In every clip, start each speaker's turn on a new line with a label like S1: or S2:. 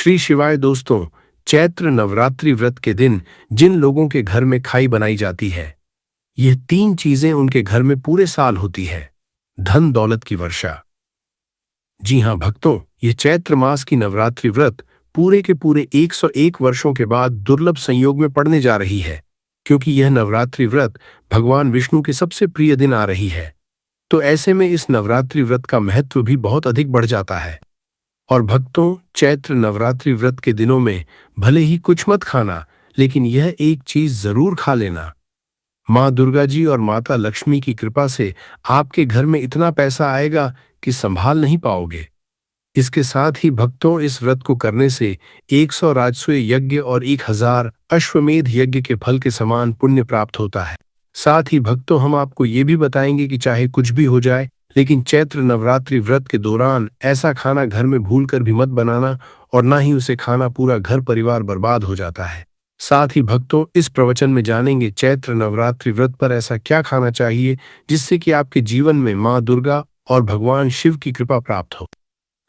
S1: श्री शिवाय दोस्तों। चैत्र नवरात्रि व्रत के दिन जिन लोगों के घर में खाई बनाई जाती है, यह तीन चीजें उनके घर में पूरे साल होती है। धन दौलत की वर्षा। जी हां भक्तों, यह चैत्र मास की नवरात्रि व्रत पूरे के पूरे 101 वर्षों के बाद दुर्लभ संयोग में पड़ने जा रही है, क्योंकि यह नवरात्रि व्रत भगवान विष्णु के सबसे प्रिय दिन आ रही है। तो ऐसे में इस नवरात्रि व्रत का महत्व भी बहुत अधिक बढ़ जाता है। और भक्तों, चैत्र नवरात्रि व्रत के दिनों में भले ही कुछ मत खाना, लेकिन यह एक चीज जरूर खा लेना। माँ दुर्गा जी और माता लक्ष्मी की कृपा से आपके घर में इतना पैसा आएगा कि संभाल नहीं पाओगे। इसके साथ ही भक्तों, इस व्रत को करने से 100 राजसूय यज्ञ और 1000 अश्वमेध यज्ञ के फल के समान पुण्य प्राप्त होता है। साथ ही भक्तों, हम आपको ये भी बताएंगे कि चाहे कुछ भी हो जाए, लेकिन चैत्र नवरात्रि व्रत के दौरान ऐसा खाना घर में भूलकर भी मत बनाना, और ना ही उसे खाना पूरा घर परिवार बर्बाद हो जाता है। साथ ही भक्तों, इस प्रवचन में जानेंगे चैत्र नवरात्रि व्रत पर ऐसा क्या खाना चाहिए जिससे कि आपके जीवन में माँ दुर्गा और भगवान शिव की कृपा प्राप्त हो।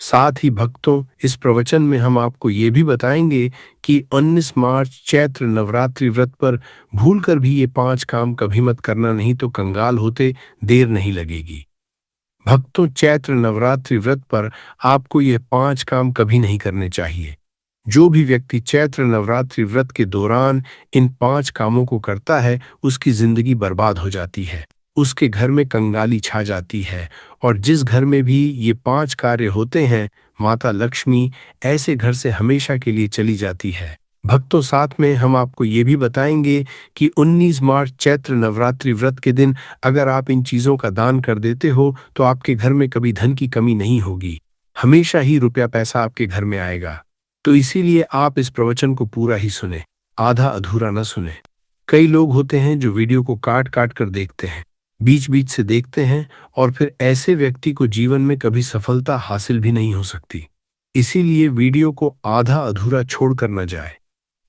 S1: साथ ही भक्तों, इस प्रवचन में हम आपको ये भी बताएंगे कि 19 मार्च चैत्र नवरात्रि व्रत पर भूलकर भी ये 5 काम कभी मत करना, नहीं तो कंगाल होते देर नहीं लगेगी। भक्तों, चैत्र नवरात्रि व्रत पर आपको यह 5 काम कभी नहीं करने चाहिए। जो भी व्यक्ति चैत्र नवरात्रि व्रत के दौरान इन 5 कामों को करता है, उसकी जिंदगी बर्बाद हो जाती है, उसके घर में कंगाली छा जाती है, और जिस घर में भी ये 5 कार्य होते हैं, माता लक्ष्मी ऐसे घर से हमेशा के लिए चली जाती है। भक्तों, साथ में हम आपको ये भी बताएंगे कि 19 मार्च चैत्र नवरात्रि व्रत के दिन अगर आप इन चीजों का दान कर देते हो तो आपके घर में कभी धन की कमी नहीं होगी, हमेशा ही रुपया पैसा आपके घर में आएगा। तो इसीलिए आप इस प्रवचन को पूरा ही सुने, आधा अधूरा न सुने। कई लोग होते हैं जो वीडियो को काट काट कर देखते हैं, बीच बीच से देखते हैं, और फिर ऐसे व्यक्ति को जीवन में कभी सफलता हासिल भी नहीं हो सकती। इसीलिए वीडियो को आधा अधूरा छोड़कर न जाए।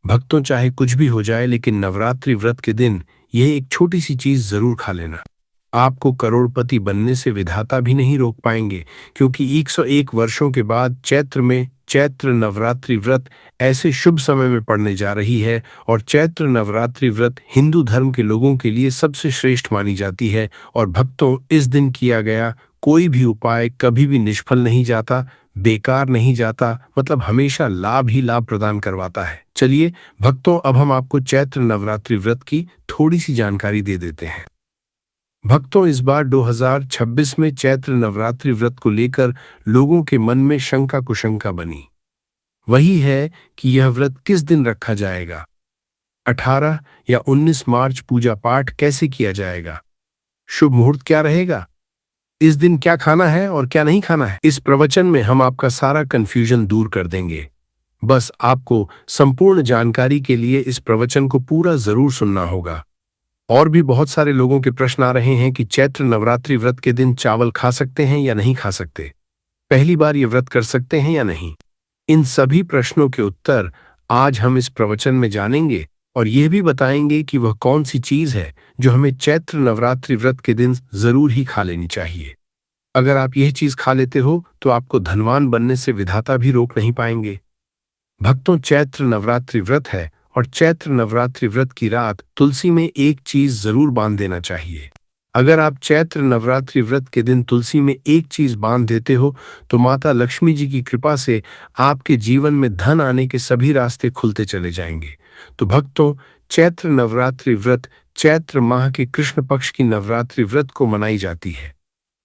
S1: भक्तों, चाहे कुछ भी हो जाए, लेकिन नवरात्रि व्रत के दिन यह एक छोटी सी चीज जरूर खा लेना। आपको करोड़पति बनने से विधाता भी नहीं रोक पाएंगे, क्योंकि 101 वर्षों के बाद चैत्र में चैत्र नवरात्रि व्रत ऐसे शुभ समय में पड़ने जा रही है। और चैत्र नवरात्रि व्रत हिंदू धर्म के लोगों के लिए सबसे श्रेष्ठ मानी जाती है। और भक्तों, इस दिन किया गया कोई भी उपाय कभी भी निष्फल नहीं जाता, बेकार नहीं जाता, मतलब हमेशा लाभ ही लाभ प्रदान करवाता है। चलिए भक्तों, अब हम आपको चैत्र नवरात्रि व्रत की थोड़ी सी जानकारी दे देते हैं। भक्तों, इस बार 2026 में चैत्र नवरात्रि व्रत को लेकर लोगों के मन में शंका कुशंका बनी। वही है कि यह व्रत किस दिन रखा जाएगा, 18 या 19 मार्च पूजा पाठ कैसे किया जाएगा, शुभ मुहूर्त क्या रहेगा, इस दिन क्या खाना है और क्या नहीं खाना है। इस प्रवचन में हम आपका सारा कंफ्यूजन दूर कर देंगे। बस आपको संपूर्ण जानकारी के लिए इस प्रवचन को पूरा जरूर सुनना होगा। और भी बहुत सारे लोगों के प्रश्न आ रहे हैं कि चैत्र नवरात्रि व्रत के दिन चावल खा सकते हैं या नहीं खा सकते, पहली बार ये व्रत कर सकते हैं या नहीं। इन सभी प्रश्नों के उत्तर आज हम इस प्रवचन में जानेंगे, और यह भी बताएंगे कि वह कौन सी चीज है जो हमें चैत्र नवरात्रि व्रत के दिन जरूर ही खा लेनी चाहिए। अगर आप यह चीज खा लेते हो तो आपको धनवान बनने से विधाता भी रोक नहीं पाएंगे। भक्तों, चैत्र नवरात्रि व्रत है, और चैत्र नवरात्रि व्रत की रात तुलसी में एक चीज जरूर बांध देना चाहिए। अगर आप चैत्र नवरात्रि व्रत के दिन तुलसी में एक चीज बांध देते हो तो माता लक्ष्मी जी की कृपा से आपके जीवन में धन आने के सभी रास्ते खुलते चले जाएंगे। तो भक्तों, चैत्र नवरात्रि व्रत चैत्र माह के कृष्ण पक्ष की नवरात्रि व्रत को मनाई जाती है।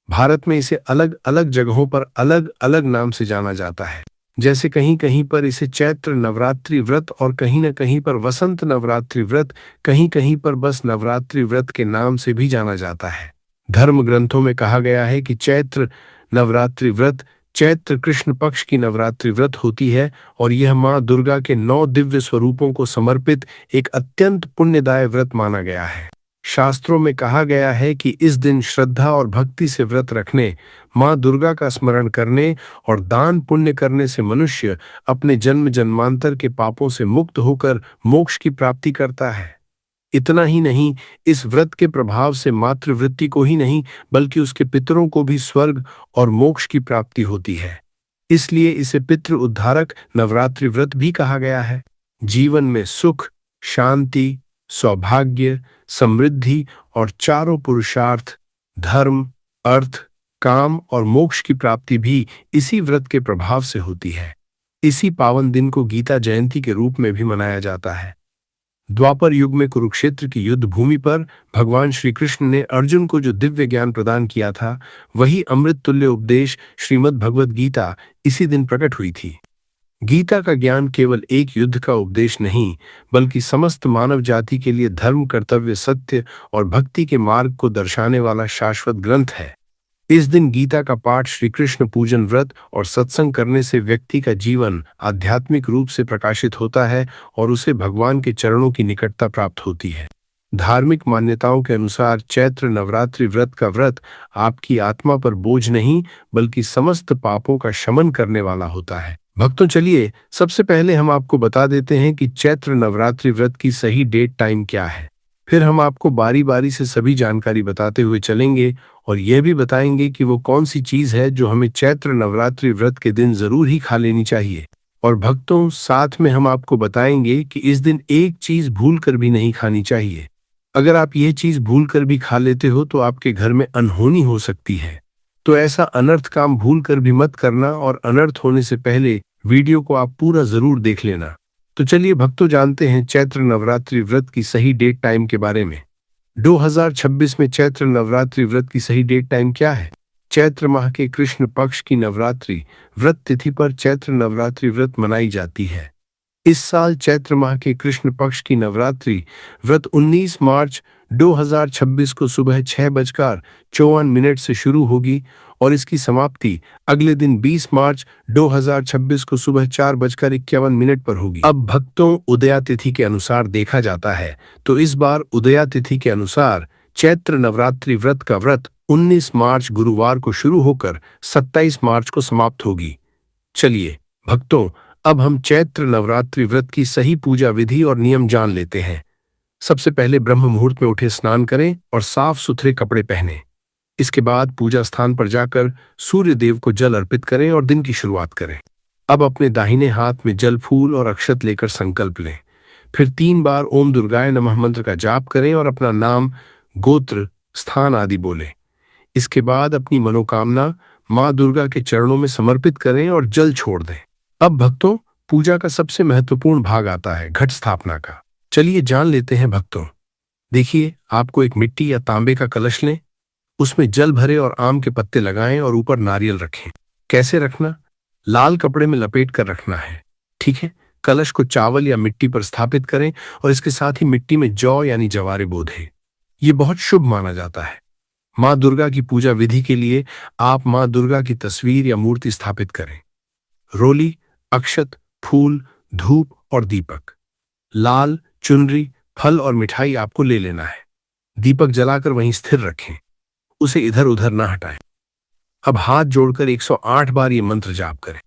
S1: भारत में इसे अलग अलग जगहों पर अलग अलग नाम से जाना जाता है। जैसे कहीं कहीं पर इसे चैत्र नवरात्रि व्रत, और कहीं न कहीं पर वसंत नवरात्रि व्रत, कहीं कहीं पर बस नवरात्रि व्रत के नाम से भी जाना जाता है। धर्म ग्रंथों में कहा गया है कि चैत्र नवरात्रि व्रत चैत्र कृष्ण पक्ष की नवरात्रि व्रत होती है, और यह माँ दुर्गा के 9 दिव्य स्वरूपों को समर्पित एक अत्यंत पुण्यदायी व्रत माना गया है। शास्त्रों में कहा गया है कि इस दिन श्रद्धा और भक्ति से व्रत रखने, माँ दुर्गा का स्मरण करने और दान पुण्य करने से मनुष्य अपने जन्म जन्मांतर के पापों से मुक्त होकर मोक्ष की प्राप्ति करता है। इतना ही नहीं, इस व्रत के प्रभाव से मातृवृत्ति को ही नहीं बल्कि उसके पितरों को भी स्वर्ग और मोक्ष की प्राप्ति होती है। इसलिए इसे पितृ उद्धारक नवरात्रि व्रत भी कहा गया है। जीवन में सुख, शांति, सौभाग्य, समृद्धि और चारों पुरुषार्थ, धर्म, अर्थ, काम और मोक्ष की प्राप्ति भी इसी व्रत के प्रभाव से होती है। इसी पावन दिन को गीता जयंती के रूप में भी मनाया जाता है। द्वापर युग में कुरुक्षेत्र की युद्ध भूमि पर भगवान श्री कृष्ण ने अर्जुन को जो दिव्य ज्ञान प्रदान किया था, वही अमृत तुल्य उपदेश श्रीमद् भगवद गीता इसी दिन प्रकट हुई थी। गीता का ज्ञान केवल एक युद्ध का उपदेश नहीं, बल्कि समस्त मानव जाति के लिए धर्म, कर्तव्य, सत्य और भक्ति के मार्ग को दर्शाने वाला शाश्वत ग्रंथ है। इस दिन गीता का पाठ, श्री कृष्ण पूजन, व्रत और सत्संग करने से व्यक्ति का जीवन आध्यात्मिक रूप से प्रकाशित होता है और उसे भगवान के चरणों की निकटता प्राप्त होती है। धार्मिक मान्यताओं के अनुसार चैत्र नवरात्रि व्रत का व्रत आपकी आत्मा पर बोझ नहीं, बल्कि समस्त पापों का शमन करने वाला होता है। भक्तों, चलिए सबसे पहले हम आपको बता देते हैं कि चैत्र नवरात्रि व्रत की सही डेट टाइम क्या है। फिर हम आपको बारी बारी से सभी जानकारी बताते हुए चलेंगे और यह भी बताएंगे कि वो कौन सी चीज है जो हमें चैत्र नवरात्रि व्रत के दिन जरूर ही खा लेनी चाहिए। और भक्तों, साथ में हम आपको बताएंगे कि इस दिन एक चीज भूल कर भी नहीं खानी चाहिए। अगर आप यह चीज भूल कर भी खा लेते हो तो आपके घर में अनहोनी हो सकती है। तो ऐसा अनर्थ काम भूल कर भी मत करना और अनर्थ होने से पहले वीडियो को आप पूरा जरूर देख लेना। तो चलिए भक्तों, जानते हैं चैत्र नवरात्रि व्रत की सही डेट टाइम के बारे में। 2026 में चैत्र नवरात्रि व्रत की सही डेट टाइम क्या है? चैत्र माह के कृष्ण पक्ष की नवरात्रि व्रत तिथि पर चैत्र नवरात्रि व्रत मनाई जाती है। इस साल चैत्र माह के कृष्ण पक्ष की नवरात्रि व्रत 19 मार्च 2026 को सुबह 6:54 से शुरू होगी और इसकी समाप्ति अगले दिन 20 मार्च 2026 को सुबह 4:51 पर होगी। अब भक्तों, उदया तिथि के अनुसार देखा जाता है तो इस बार उदया तिथि के अनुसार चैत्र नवरात्रि व्रत का व्रत 19 मार्च गुरुवार को शुरू होकर 27 मार्च को समाप्त होगी। चलिए भक्तों, अब हम चैत्र नवरात्रि व्रत की सही पूजा विधि और नियम जान लेते हैं। सबसे पहले ब्रह्म मुहूर्त में उठे स्नान करें और साफ सुथरे कपड़े पहनें। इसके बाद पूजा स्थान पर जाकर सूर्य देव को जल अर्पित करें और दिन की शुरुआत करें। अब अपने दाहिने हाथ में जल, फूल और अक्षत लेकर संकल्प लें। फिर 3 बार ओम दुर्गाय नमः मंत्र का जाप करें और अपना नाम, गोत्र, स्थान आदि बोलें। इसके बाद अपनी मनोकामना माँ दुर्गा के चरणों में समर्पित करें और जल छोड़ दें। अब भक्तों, पूजा का सबसे महत्वपूर्ण भाग आता है, घट स्थापना का। चलिए जान लेते हैं भक्तों। देखिए, आपको एक मिट्टी या तांबे का कलश लें, उसमें जल भरे और आम के पत्ते लगाएं और ऊपर नारियल रखें। कैसे रखना? लाल कपड़े में लपेट कर रखना है, ठीक है। कलश को चावल या मिट्टी पर स्थापित करें और इसके साथ ही मिट्टी में जौ यानी जवारे बो दें। ये बहुत शुभ माना जाता है। माँ दुर्गा की पूजा विधि के लिए आप माँ दुर्गा की तस्वीर या मूर्ति स्थापित करें। रोली, अक्षत, फूल, धूप और दीपक, लाल चुनरी, फल और मिठाई आपको ले लेना है। दीपक जलाकर वहीं स्थिर रखें, उसे इधर उधर ना हटाएं। अब हाथ जोड़कर 108 बार ये मंत्र जाप करें।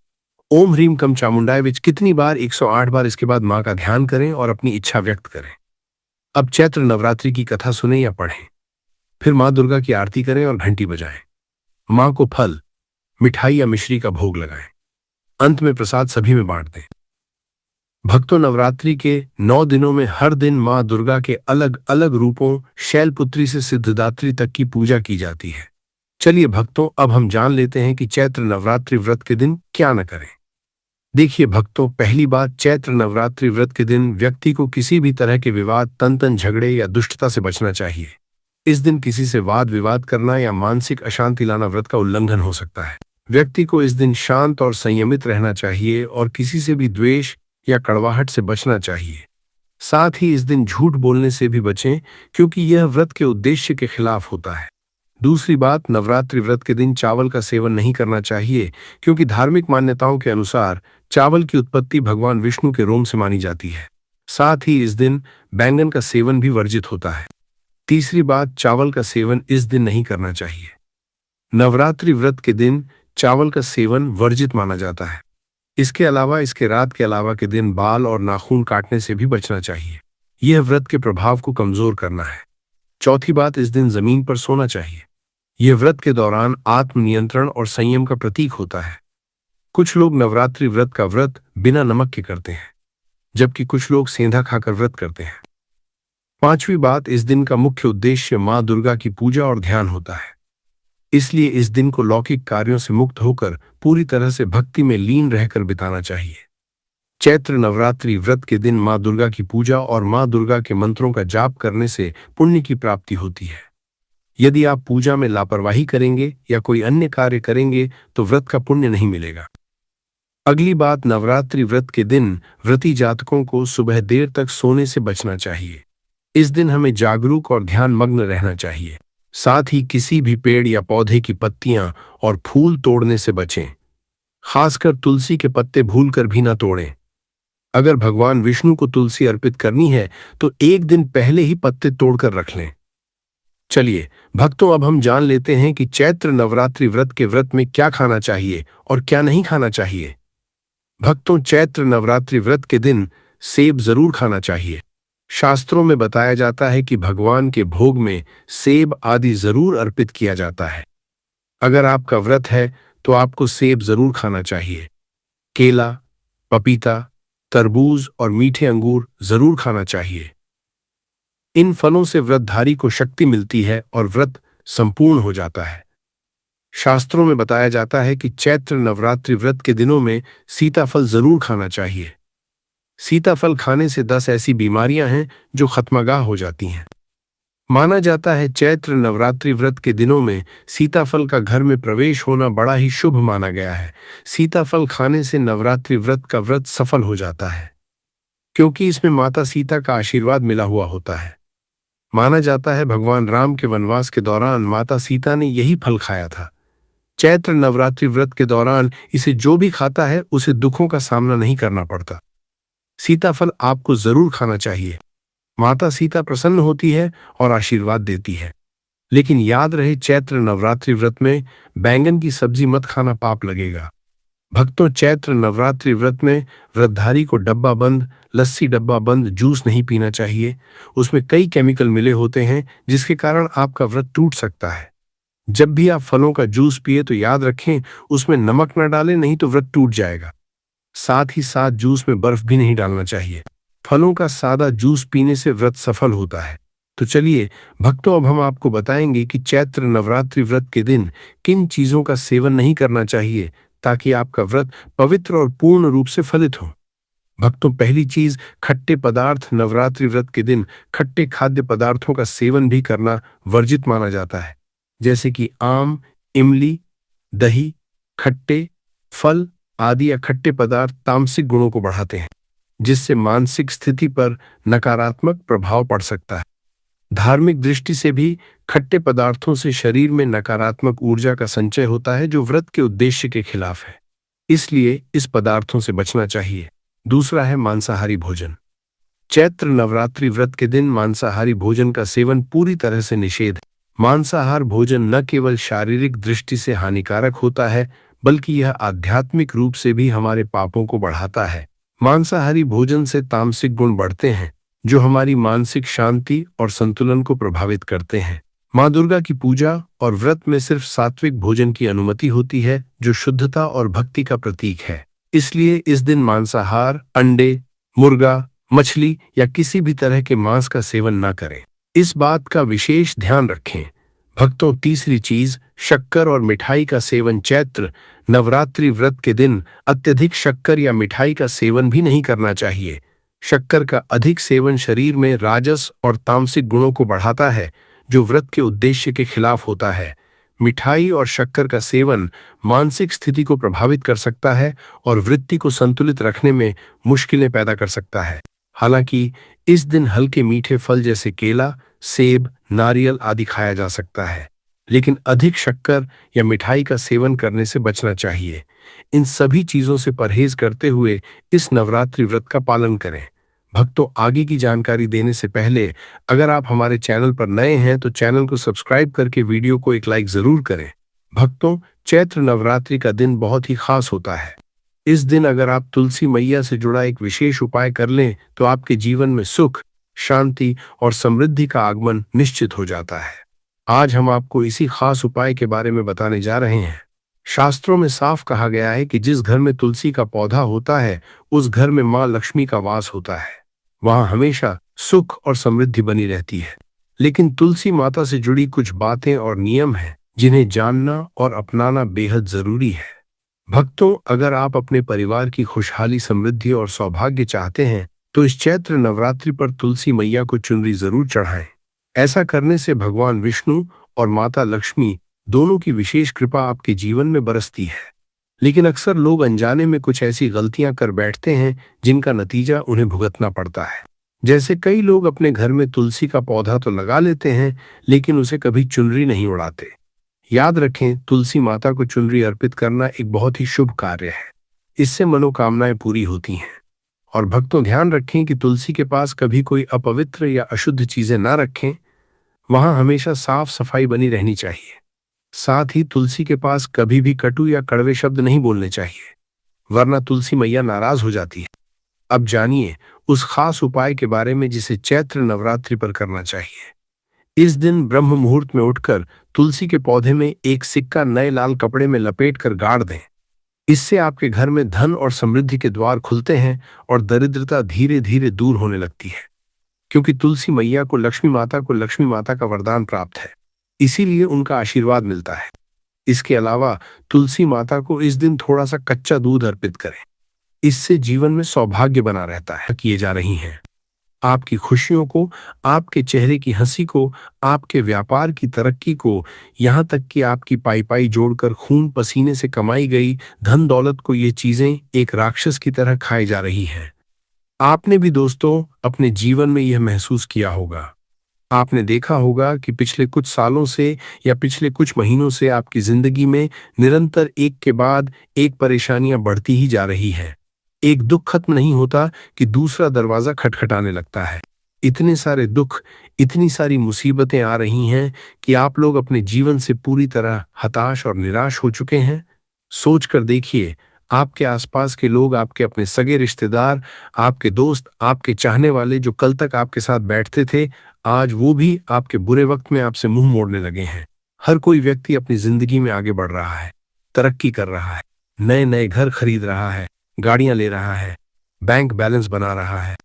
S1: ओम ह्रीम कम चामुंडाय विच कितनी बार? 108 बार। इसके बाद माँ का ध्यान करें और अपनी इच्छा व्यक्त करें। अब चैत्र नवरात्रि की कथा सुने या पढ़ें। फिर माँ दुर्गा की आरती करें और घंटी बजाएं। माँ को फल, मिठाई या मिश्री का भोग लगाएं। अंत में प्रसाद सभी में बांट दें। भक्तों, नवरात्रि के 9 दिनों में हर दिन माँ दुर्गा के अलग अलग रूपों, शैलपुत्री से सिद्धिदात्री तक की पूजा की जाती है। चलिए भक्तों, अब हम जान लेते हैं कि चैत्र नवरात्रि व्रत के दिन क्या न करें। देखिए भक्तों, पहली बात, चैत्र नवरात्रि व्रत के दिन व्यक्ति को किसी भी तरह के विवाद, तन झगड़े या दुष्टता से बचना चाहिए। इस दिन किसी से वाद विवाद करना या मानसिक अशांति लाना व्रत का उल्लंघन हो सकता है। व्यक्ति को इस दिन शांत और संयमित रहना चाहिए और किसी से भी द्वेष या कड़वाहट से बचना चाहिए। साथ ही इस दिन झूठ बोलने से भी बचें, क्योंकि यह व्रत के उद्देश्य के खिलाफ होता है। दूसरी बात, नवरात्रि व्रत के दिन चावल का सेवन नहीं करना चाहिए, क्योंकि धार्मिक मान्यताओं के अनुसार चावल की उत्पत्ति भगवान विष्णु के रोम से मानी जाती है। साथ ही इस दिन बैंगन का सेवन भी वर्जित होता है। तीसरी बात, चावल का सेवन इस दिन नहीं करना चाहिए। नवरात्रि व्रत के दिन चावल का सेवन वर्जित माना जाता है। इसके अलावा इसके रात के अलावा के दिन बाल और नाखून काटने से भी बचना चाहिए। यह व्रत के प्रभाव को कमजोर करना है। चौथी बात, इस दिन जमीन पर सोना चाहिए। यह व्रत के दौरान आत्मनियंत्रण और संयम का प्रतीक होता है। कुछ लोग नवरात्रि व्रत का व्रत बिना नमक के करते हैं, जबकि कुछ लोग सेंधा खाकर व्रत करते हैं। पांचवी बात, इस दिन का मुख्य उद्देश्य मां दुर्गा की पूजा और ध्यान होता है। इसलिए इस दिन को लौकिक कार्यों से मुक्त होकर पूरी तरह से भक्ति में लीन रहकर बिताना चाहिए। चैत्र नवरात्रि व्रत के दिन मां दुर्गा की पूजा और मां दुर्गा के मंत्रों का जाप करने से पुण्य की प्राप्ति होती है। यदि आप पूजा में लापरवाही करेंगे या कोई अन्य कार्य करेंगे तो व्रत का पुण्य नहीं मिलेगा। अगली बात, नवरात्रि व्रत के दिन व्रती जातकों को सुबह देर तक सोने से बचना चाहिए। इस दिन हमें जागरूक और ध्यान मग्न रहना चाहिए। साथ ही किसी भी पेड़ या पौधे की पत्तियां और फूल तोड़ने से बचें। खासकर तुलसी के पत्ते भूलकर भी न तोड़ें। अगर भगवान विष्णु को तुलसी अर्पित करनी है तो एक दिन पहले ही पत्ते तोड़कर रख लें। चलिए भक्तों, अब हम जान लेते हैं कि चैत्र नवरात्रि व्रत के व्रत में क्या खाना चाहिए और क्या नहीं खाना चाहिए। भक्तों, चैत्र नवरात्रि व्रत के दिन सेब जरूर खाना चाहिए। शास्त्रों में बताया जाता है कि भगवान के भोग में सेब आदि जरूर अर्पित किया जाता है। अगर आपका व्रत है तो आपको सेब जरूर खाना चाहिए। केला, पपीता, तरबूज और मीठे अंगूर जरूर खाना चाहिए। इन फलों से व्रतधारी को शक्ति मिलती है और व्रत संपूर्ण हो जाता है। शास्त्रों में बताया जाता है कि चैत्र नवरात्रि व्रत के दिनों में सीताफल जरूर खाना चाहिए। सीताफल खाने से 10 ऐसी बीमारियां हैं जो खत्मगाह हो जाती हैं। माना जाता है चैत्र नवरात्रि व्रत के दिनों में सीताफल का घर में प्रवेश होना बड़ा ही शुभ माना गया है। सीताफल खाने से नवरात्रि व्रत का व्रत सफल हो जाता है, क्योंकि इसमें माता सीता का आशीर्वाद मिला हुआ होता है। माना जाता है भगवान राम के वनवास के दौरान माता सीता ने यही फल खाया था। चैत्र नवरात्रि व्रत के दौरान इसे जो भी खाता है उसे दुखों का सामना नहीं करना पड़ता। सीताफल आपको जरूर खाना चाहिए। माता सीता प्रसन्न होती है और आशीर्वाद देती है। लेकिन याद रहे, चैत्र नवरात्रि व्रत में बैंगन की सब्जी मत खाना, पाप लगेगा। भक्तों, चैत्र नवरात्रि व्रत में व्रतधारी को डब्बा बंद लस्सी, डब्बा बंद जूस नहीं पीना चाहिए। उसमें कई केमिकल मिले होते हैं जिसके कारण आपका व्रत टूट सकता है। जब भी आप फलों का जूस पिए तो याद रखें उसमें नमक न डालें, नहीं तो व्रत टूट जाएगा। साथ ही साथ जूस में बर्फ भी नहीं डालना चाहिए। फलों का सादा जूस पीने से व्रत सफल होता है। तो चलिए भक्तों, अब हम आपको बताएंगे कि चैत्र नवरात्रि व्रत के दिन किन चीजों का सेवन नहीं करना चाहिए ताकि आपका व्रत पवित्र और पूर्ण रूप से फलित हो। भक्तों, पहली चीज, खट्टे पदार्थ। नवरात्रि व्रत के दिन खट्टे खाद्य पदार्थों का सेवन भी करना वर्जित माना जाता है, जैसे कि आम, इमली, दही, खट्टे फल आदि या खट्टे पदार्थ तामसिक गुणों को बढ़ाते हैं, जिससे मानसिक स्थिति पर नकारात्मक प्रभाव पड़ सकता है। धार्मिक दृष्टि से भी खट्टे पदार्थों से शरीर में नकारात्मक ऊर्जा का संचय होता है जो व्रत के उद्देश्य के खिलाफ है। इसलिए इस पदार्थों से बचना चाहिए। दूसरा है मांसाहारी भोजन। चैत्र नवरात्रि व्रत के दिन मांसाहारी भोजन का सेवन पूरी तरह से निषेध है। मांसाहार भोजन न केवल शारीरिक दृष्टि से हानिकारक होता है, बल्कि यह आध्यात्मिक रूप से भी हमारे पापों को बढ़ाता है। मांसाहारी भोजन से तामसिक गुण बढ़ते हैं जो हमारी मानसिक शांति और संतुलन को प्रभावित करते हैं। मां दुर्गा की पूजा और व्रत में सिर्फ सात्विक भोजन की अनुमति होती है, जो शुद्धता और भक्ति का प्रतीक है। इसलिए इस दिन मांसाहार, अंडे, मुर्गा, मछली या किसी भी तरह के मांस का सेवन न करें। इस बात का विशेष ध्यान रखें। भक्तों, तीसरी चीज, शक्कर और मिठाई का सेवन। चैत्र नवरात्रि व्रत के दिन अत्यधिक शक्कर या मिठाई का सेवन भी नहीं करना चाहिए। शक्कर का अधिक सेवन शरीर में राजस और तामसिक गुणों को बढ़ाता है, जो व्रत के उद्देश्य के खिलाफ होता है। मिठाई और शक्कर का सेवन मानसिक स्थिति को प्रभावित कर सकता है और वृत्ति को संतुलित रखने में मुश्किलें पैदा कर सकता है। हालांकि इस दिन हल्के मीठे फल जैसे केला, सेब, नारियल आदि खाया जा सकता है, लेकिन अधिक शक्कर या मिठाई का सेवन करने से बचना चाहिए। इन सभी चीजों से परहेज करते हुए इस नवरात्रि व्रत का पालन करें। भक्तों, आगे की जानकारी देने से पहले अगर आप हमारे चैनल पर नए हैं तो चैनल को सब्सक्राइब करके वीडियो को एक लाइक जरूर करें। भक्तों, चैत्र नवरात्रि का दिन बहुत ही खास होता है। इस दिन अगर आप तुलसी मैया से जुड़ा एक विशेष उपाय कर लें तो आपके जीवन में सुख, शांति और समृद्धि का आगमन निश्चित हो जाता है। आज हम आपको इसी खास उपाय के बारे में बताने जा रहे हैं। शास्त्रों में साफ कहा गया है कि जिस घर में तुलसी का पौधा होता है उस घर में मां लक्ष्मी का वास होता है। वहां हमेशा सुख और समृद्धि बनी रहती है। लेकिन तुलसी माता से जुड़ी कुछ बातें और नियम हैं जिन्हें जानना और अपनाना बेहद जरूरी है। भक्तों, अगर आप अपने परिवार की खुशहाली, समृद्धि और सौभाग्य चाहते हैं तो इस चैत्र नवरात्रि पर तुलसी मैया को चुनरी जरूर चढ़ाएं। ऐसा करने से भगवान विष्णु और माता लक्ष्मी दोनों की विशेष कृपा आपके जीवन में बरसती है। लेकिन अक्सर लोग अनजाने में कुछ ऐसी गलतियां कर बैठते हैं जिनका नतीजा उन्हें भुगतना पड़ता है। जैसे कई लोग अपने घर में तुलसी का पौधा तो लगा लेते हैं लेकिन उसे कभी चुनरी नहीं उड़ाते। याद रखें, तुलसी माता को चुनरी अर्पित करना एक बहुत ही शुभ कार्य है। इससे मनोकामनाएं पूरी होती हैं। और भक्तों, ध्यान रखें कि तुलसी के पास कभी कोई अपवित्र या अशुद्ध चीजें ना रखें। वहां हमेशा साफ सफाई बनी रहनी चाहिए। साथ ही तुलसी के पास कभी भी कटु या कड़वे शब्द नहीं बोलने चाहिए, वरना तुलसी मैया नाराज हो जाती है। अब जानिए उस खास उपाय के बारे में जिसे चैत्र नवरात्रि पर करना चाहिए। इस दिन ब्रह्म मुहूर्त में उठकर तुलसी के पौधे में एक सिक्का नए लाल कपड़े में लपेट कर गाड़ दें। इससे आपके घर में धन और समृद्धि के द्वार खुलते हैं और दरिद्रता धीरे धीरे दूर होने लगती है। क्योंकि तुलसी मैया को लक्ष्मी माता का वरदान प्राप्त है, इसीलिए उनका आशीर्वाद मिलता है। इसके अलावा तुलसी माता को इस दिन थोड़ा सा कच्चा दूध अर्पित करें। इससे जीवन में सौभाग्य बना रहता है। किए जा रही हैं आपकी खुशियों को, आपके चेहरे की हंसी को, आपके व्यापार की तरक्की को, यहाँ तक कि आपकी पाई पाई जोड़कर खून पसीने से कमाई गई धन दौलत को, ये चीजें एक राक्षस की तरह खाई जा रही हैं। आपने भी दोस्तों अपने जीवन में यह महसूस किया होगा। आपने देखा होगा कि पिछले कुछ सालों से या पिछले कुछ महीनों से आपकी जिंदगी में निरंतर एक के बाद एक परेशानियां बढ़ती ही जा रही हैं। एक दुख खत्म नहीं होता कि दूसरा दरवाजा खटखटाने लगता है। इतने सारे दुख, इतनी सारी मुसीबतें आ रही हैं कि आप लोग अपने जीवन से पूरी तरह हताश और निराश हो चुके हैं। सोच कर देखिए, आपके आसपास के लोग, आपके अपने सगे रिश्तेदार, आपके दोस्त, आपके चाहने वाले जो कल तक आपके साथ बैठते थे, आज वो भी आपके बुरे वक्त में आपसे मुंह मोड़ने लगे हैं। हर कोई व्यक्ति अपनी जिंदगी में आगे बढ़ रहा है, तरक्की कर रहा है, नए नए घर खरीद रहा है, गाड़ियां ले रहा है, बैंक बैलेंस बना रहा है।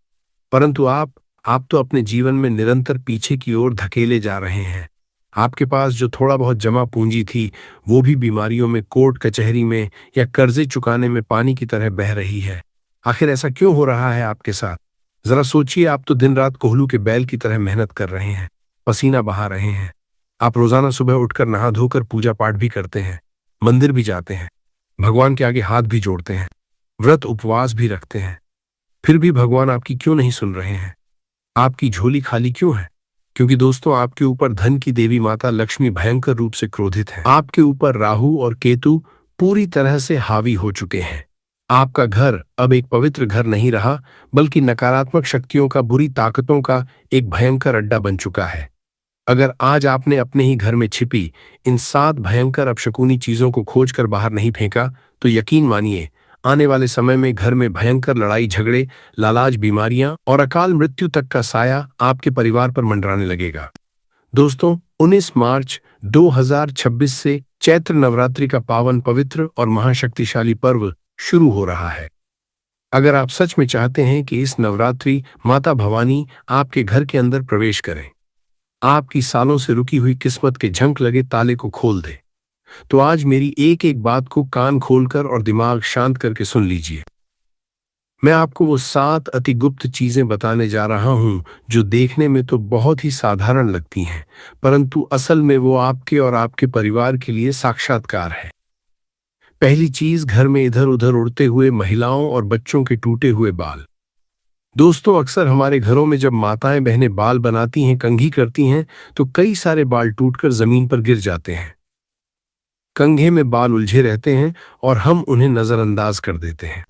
S1: परंतु आप तो अपने जीवन में निरंतर पीछे की ओर धकेले जा रहे हैं। आपके पास जो थोड़ा बहुत जमा पूंजी थी वो भी बीमारियों में, कोर्ट कचहरी में या कर्जे चुकाने में पानी की तरह बह रही है। आखिर ऐसा क्यों हो रहा है आपके साथ? जरा सोचिए। आप तो दिन रात कोहलू के बैल की तरह मेहनत कर रहे हैं, पसीना बहा रहे हैं। आप रोजाना सुबह उठकर नहा धोकर पूजा पाठ भी करते हैं, मंदिर भी जाते हैं, भगवान के आगे हाथ भी जोड़ते हैं, व्रत उपवास भी रखते हैं। फिर भी भगवान आपकी क्यों नहीं सुन रहे हैं? आपकी झोली खाली क्यों है? क्योंकि दोस्तों, आपके ऊपर धन की देवी माता लक्ष्मी भयंकर रूप से क्रोधित है। आपके ऊपर राहु और केतु पूरी तरह से हावी हो चुके हैं। आपका घर अब एक पवित्र घर नहीं रहा, बल्कि नकारात्मक शक्तियों का, बुरी ताकतों का एक भयंकर अड्डा बन चुका है। अगर आज आपने अपने ही घर में छिपी इन 7 भयंकर अपशकुनी चीजों को खोजकर बाहर नहीं फेंका तो यकीन मानिए, आने वाले समय में घर में भयंकर लड़ाई झगड़े, लालाज, बीमारियां और अकाल मृत्यु तक का साया आपके परिवार पर मंडराने लगेगा। दोस्तों, 19 मार्च 2026 से चैत्र नवरात्रि का पावन, पवित्र और महाशक्तिशाली पर्व शुरू हो रहा है। अगर आप सच में चाहते हैं कि इस नवरात्रि माता भवानी आपके घर के अंदर प्रवेश करें, आपकी सालों से रुकी हुई किस्मत के झंक लगे ताले को खोल दे, तो आज मेरी एक एक बात को कान खोलकर और दिमाग शांत करके सुन लीजिए। मैं आपको वो 7 अति गुप्त चीजें बताने जा रहा हूं जो देखने में तो बहुत ही साधारण लगती हैं, परंतु असल में वो आपके और आपके परिवार के लिए साक्षात्कार है। पहली चीज, घर में इधर उधर उड़ते हुए महिलाओं और बच्चों के टूटे हुए बाल। दोस्तों, अक्सर हमारे घरों में जब माताएं बहनें बाल बनाती हैं, कंघी करती हैं, तो कई सारे बाल टूटकर जमीन पर गिर जाते हैं। कंघे में बाल उलझे रहते हैं और हम उन्हें नजरअंदाज कर देते हैं।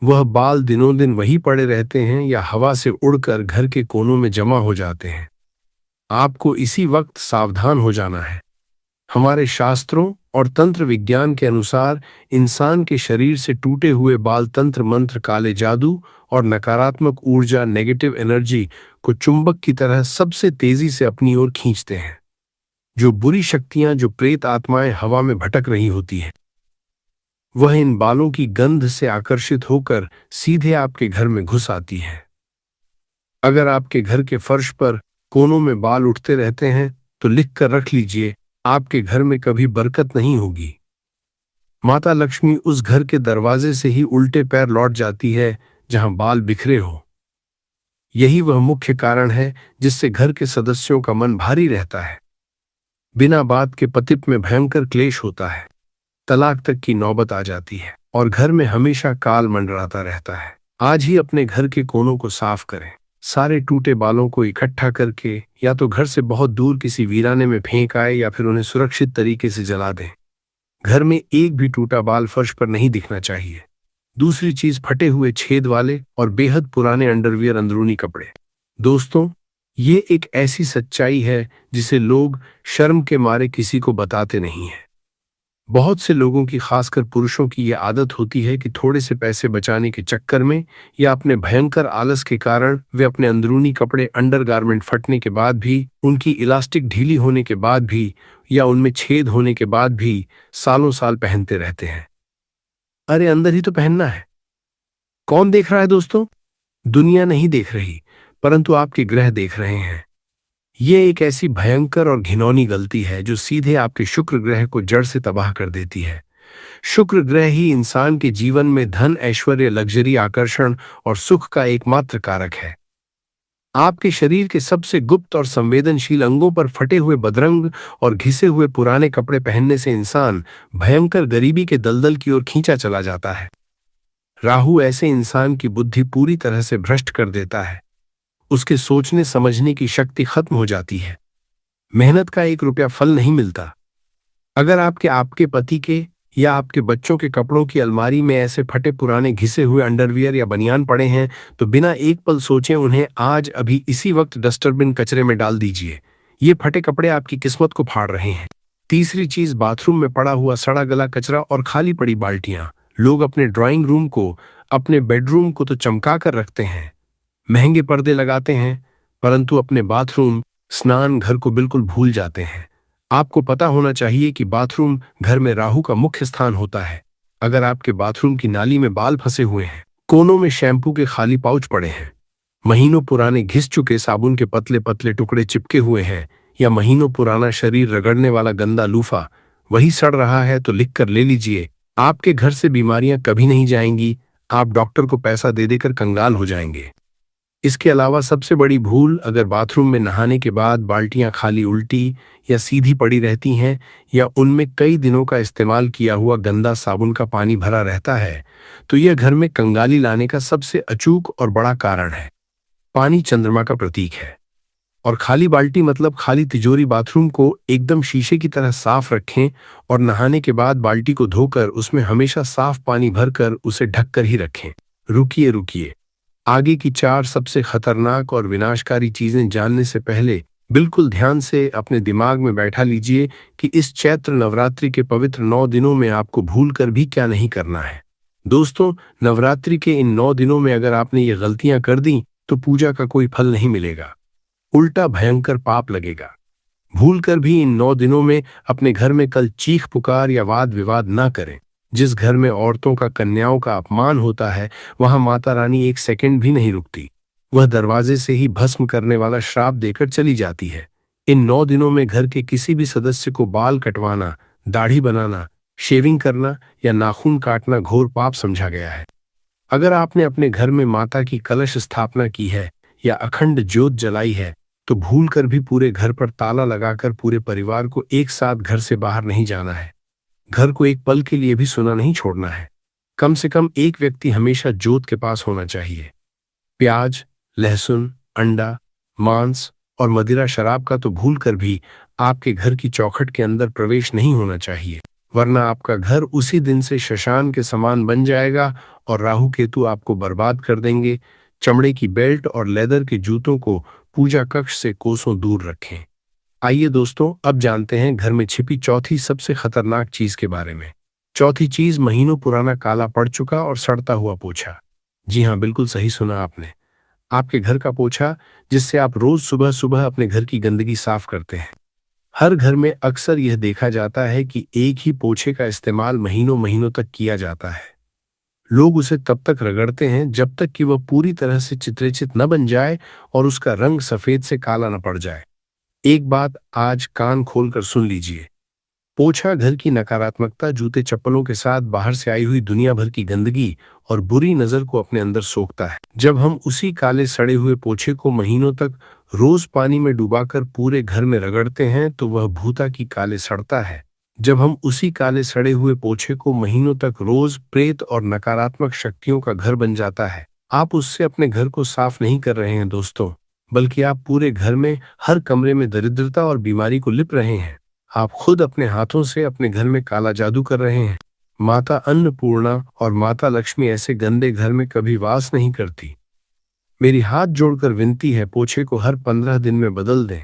S1: वह बाल दिनों दिन वहीं पड़े रहते हैं या हवा से उड़कर घर के कोनों में जमा हो जाते हैं। आपको इसी वक्त सावधान हो जाना है। हमारे शास्त्रों और तंत्र विज्ञान के अनुसार इंसान के शरीर से टूटे हुए बाल तंत्र मंत्र, काले जादू और नकारात्मक ऊर्जा, नेगेटिव एनर्जी को चुंबक की तरह सबसे तेजी से अपनी ओर खींचते हैं। जो बुरी शक्तियां, जो प्रेत आत्माएं हवा में भटक रही होती हैं, वह इन बालों की गंध से आकर्षित होकर सीधे आपके घर में घुस आती है। अगर आपके घर के फर्श पर कोनों में बाल उठते रहते हैं तो लिख कर रख लीजिए, आपके घर में कभी बरकत नहीं होगी। माता लक्ष्मी उस घर के दरवाजे से ही उल्टे पैर लौट जाती है जहां बाल बिखरे हो। यही वह मुख्य कारण है जिससे घर के सदस्यों का मन भारी रहता है। बिना बात के पतित में भयंकर क्लेश होता है, तलाक तक की नौबत आ जाती है और घर में हमेशा काल मंडराता रहता है। आज ही अपने घर के कोनों को साफ करें। सारे टूटे बालों को इकट्ठा करके या तो घर से बहुत दूर किसी वीराने में फेंक आए या फिर उन्हें सुरक्षित तरीके से जला दें। घर में एक भी टूटा बाल फर्श पर नहीं दिखना चाहिए। दूसरी चीज, फटे हुए छेद वाले और बेहद पुराने अंडरवियर अंदरूनी कपड़े। दोस्तों, ये एक ऐसी सच्चाई है जिसे लोग शर्म के मारे किसी को बताते नहीं हैं। बहुत से लोगों की, खासकर पुरुषों की, यह आदत होती है कि थोड़े से पैसे बचाने के चक्कर में या अपने भयंकर आलस के कारण वे अपने अंदरूनी कपड़े अंडरगारमेंट फटने के बाद भी, उनकी इलास्टिक ढीली होने के बाद भी या उनमें छेद होने के बाद भी सालों साल पहनते रहते हैं। अरे अंदर ही तो पहनना है। कौन देख रहा है दोस्तों? दुनिया नहीं देख रही, परंतु आपके ग्रह देख रहे हैं। ये एक ऐसी भयंकर और घिनौनी गलती है जो सीधे आपके शुक्र ग्रह को जड़ से तबाह कर देती है। शुक्र ग्रह ही इंसान के जीवन में धन, ऐश्वर्य, लग्जरी, आकर्षण और सुख का एकमात्र कारक है। आपके शरीर के सबसे गुप्त और संवेदनशील अंगों पर फटे हुए, बदरंग और घिसे हुए पुराने कपड़े पहनने से इंसान भयंकर गरीबी के दलदल की ओर खींचा चला जाता है। राहु ऐसे इंसान की बुद्धि पूरी तरह से भ्रष्ट कर देता है। उसके सोचने समझने की शक्ति खत्म हो जाती है। मेहनत का 1 रुपया फल नहीं मिलता। अगर आपके पति के या आपके बच्चों के कपड़ों की अलमारी में ऐसे फटे पुराने घिसे हुए अंडरवियर या बनियान पड़े हैं तो बिना एक पल सोचे उन्हें आज अभी इसी वक्त डस्टबिन कचरे में डाल दीजिए। ये फटे कपड़े आपकी किस्मत को फाड़ रहे हैं। तीसरी चीज, बाथरूम में पड़ा हुआ सड़ा गला कचरा और खाली पड़ी बाल्टियां। लोग अपने ड्राइंग रूम को, अपने बेडरूम को तो चमका कर रखते हैं, महंगे पर्दे लगाते हैं, परंतु अपने बाथरूम, स्नान घर को बिल्कुल भूल जाते हैं। आपको पता होना चाहिए कि बाथरूम घर में राहु का मुख्य स्थान होता है। अगर आपके बाथरूम की नाली में बाल फंसे हुए हैं, कोनों में शैम्पू के खाली पाउच पड़े हैं, महीनों पुराने घिस चुके साबुन के पतले पतले टुकड़े चिपके हुए हैं या महीनों पुराना शरीर रगड़ने वाला गंदा लूफा वही सड़ रहा है, तो लिख कर ले लीजिए, आपके घर से बीमारियां कभी नहीं जाएंगी। आप डॉक्टर को पैसा दे देकर कंगाल हो जाएंगे। इसके अलावा सबसे बड़ी भूल, अगर बाथरूम में नहाने के बाद बाल्टियां खाली, उल्टी या सीधी पड़ी रहती हैं या उनमें कई दिनों का इस्तेमाल किया हुआ गंदा साबुन का पानी भरा रहता है, तो यह घर में कंगाली लाने का सबसे अचूक और बड़ा कारण है। पानी चंद्रमा का प्रतीक है और खाली बाल्टी मतलब खाली तिजोरी। बाथरूम को एकदम शीशे की तरह साफ रखें और नहाने के बाद बाल्टी को धोकर उसमें हमेशा साफ पानी भरकर उसे ढककर ही रखें। रुकिए, आगे की 4 सबसे खतरनाक और विनाशकारी चीजें जानने से पहले बिल्कुल ध्यान से अपने दिमाग में बैठा लीजिए कि इस चैत्र नवरात्रि के पवित्र 9 दिनों में आपको भूलकर भी क्या नहीं करना है। दोस्तों, नवरात्रि के इन 9 दिनों में अगर आपने ये गलतियां कर दी तो पूजा का कोई फल नहीं मिलेगा, उल्टा भयंकर पाप लगेगा। भूलकर भी इन 9 दिनों में अपने घर में कल चीख पुकार या वाद विवाद ना करें। जिस घर में औरतों का, कन्याओं का अपमान होता है, वहां माता रानी 1 सेकंड भी नहीं रुकती। वह दरवाजे से ही भस्म करने वाला श्राप देकर चली जाती है। इन 9 दिनों में घर के किसी भी सदस्य को बाल कटवाना, दाढ़ी बनाना, शेविंग करना या नाखून काटना घोर पाप समझा गया है। अगर आपने अपने घर में माता की कलश स्थापना की है या अखंड ज्योत जलाई है तो भूलकर भी पूरे घर पर ताला लगाकर पूरे परिवार को एक साथ घर से बाहर नहीं जाना है। घर को एक पल के लिए भी सुना नहीं छोड़ना है। कम से कम एक व्यक्ति हमेशा ज्योत के पास होना चाहिए। प्याज, लहसुन, अंडा, मांस और मदिरा शराब का तो भूलकर भी आपके घर की चौखट के अंदर प्रवेश नहीं होना चाहिए, वरना आपका घर उसी दिन से शशान के समान बन जाएगा और राहु केतु आपको बर्बाद कर देंगे। चमड़े की बेल्ट और लेदर के जूतों को पूजा कक्ष से कोसों दूर रखें। आइए दोस्तों, अब जानते हैं घर में छिपी चौथी सबसे खतरनाक चीज के बारे में। चौथी चीज, महीनों पुराना काला पड़ चुका और सड़ता हुआ पोछा। जी हाँ, बिल्कुल सही सुना आपने। आपके घर का पोछा जिससे आप रोज सुबह सुबह अपने घर की गंदगी साफ करते हैं। हर घर में अक्सर यह देखा जाता है कि एक ही पोछे का इस्तेमाल महीनों महीनों तक किया जाता है। लोग उसे तब तक रगड़ते हैं जब तक कि वह पूरी तरह से चित्रिचित न बन जाए और उसका रंग सफेद से काला न पड़ जाए। एक बात आज कान खोलकर सुन लीजिए। पोछा घर की नकारात्मकता, जूते चप्पलों के साथ बाहर से आई हुई दुनिया भर की गंदगी और बुरी नजर को अपने अंदर सोखता है। जब हम उसी काले सड़े हुए पोछे को महीनों तक रोज पानी में डुबाकर पूरे घर में रगड़ते हैं तो वह भूता की काले सड़ता है। जब हम उसी काले सड़े हुए पोछे को महीनों तक रोज प्रेत और नकारात्मक शक्तियों का घर बन जाता है। आप उससे अपने घर को साफ नहीं कर रहे हैं दोस्तों, बल्कि आप पूरे घर में हर कमरे में दरिद्रता और बीमारी को लिप रहे हैं। आप खुद अपने हाथों से अपने घर में काला जादू कर रहे हैं। माता अन्नपूर्णा और माता लक्ष्मी ऐसे गंदे घर में कभी वास नहीं करती। मेरी हाथ जोड़कर विनती है, पोछे को हर 15 दिन में बदल दें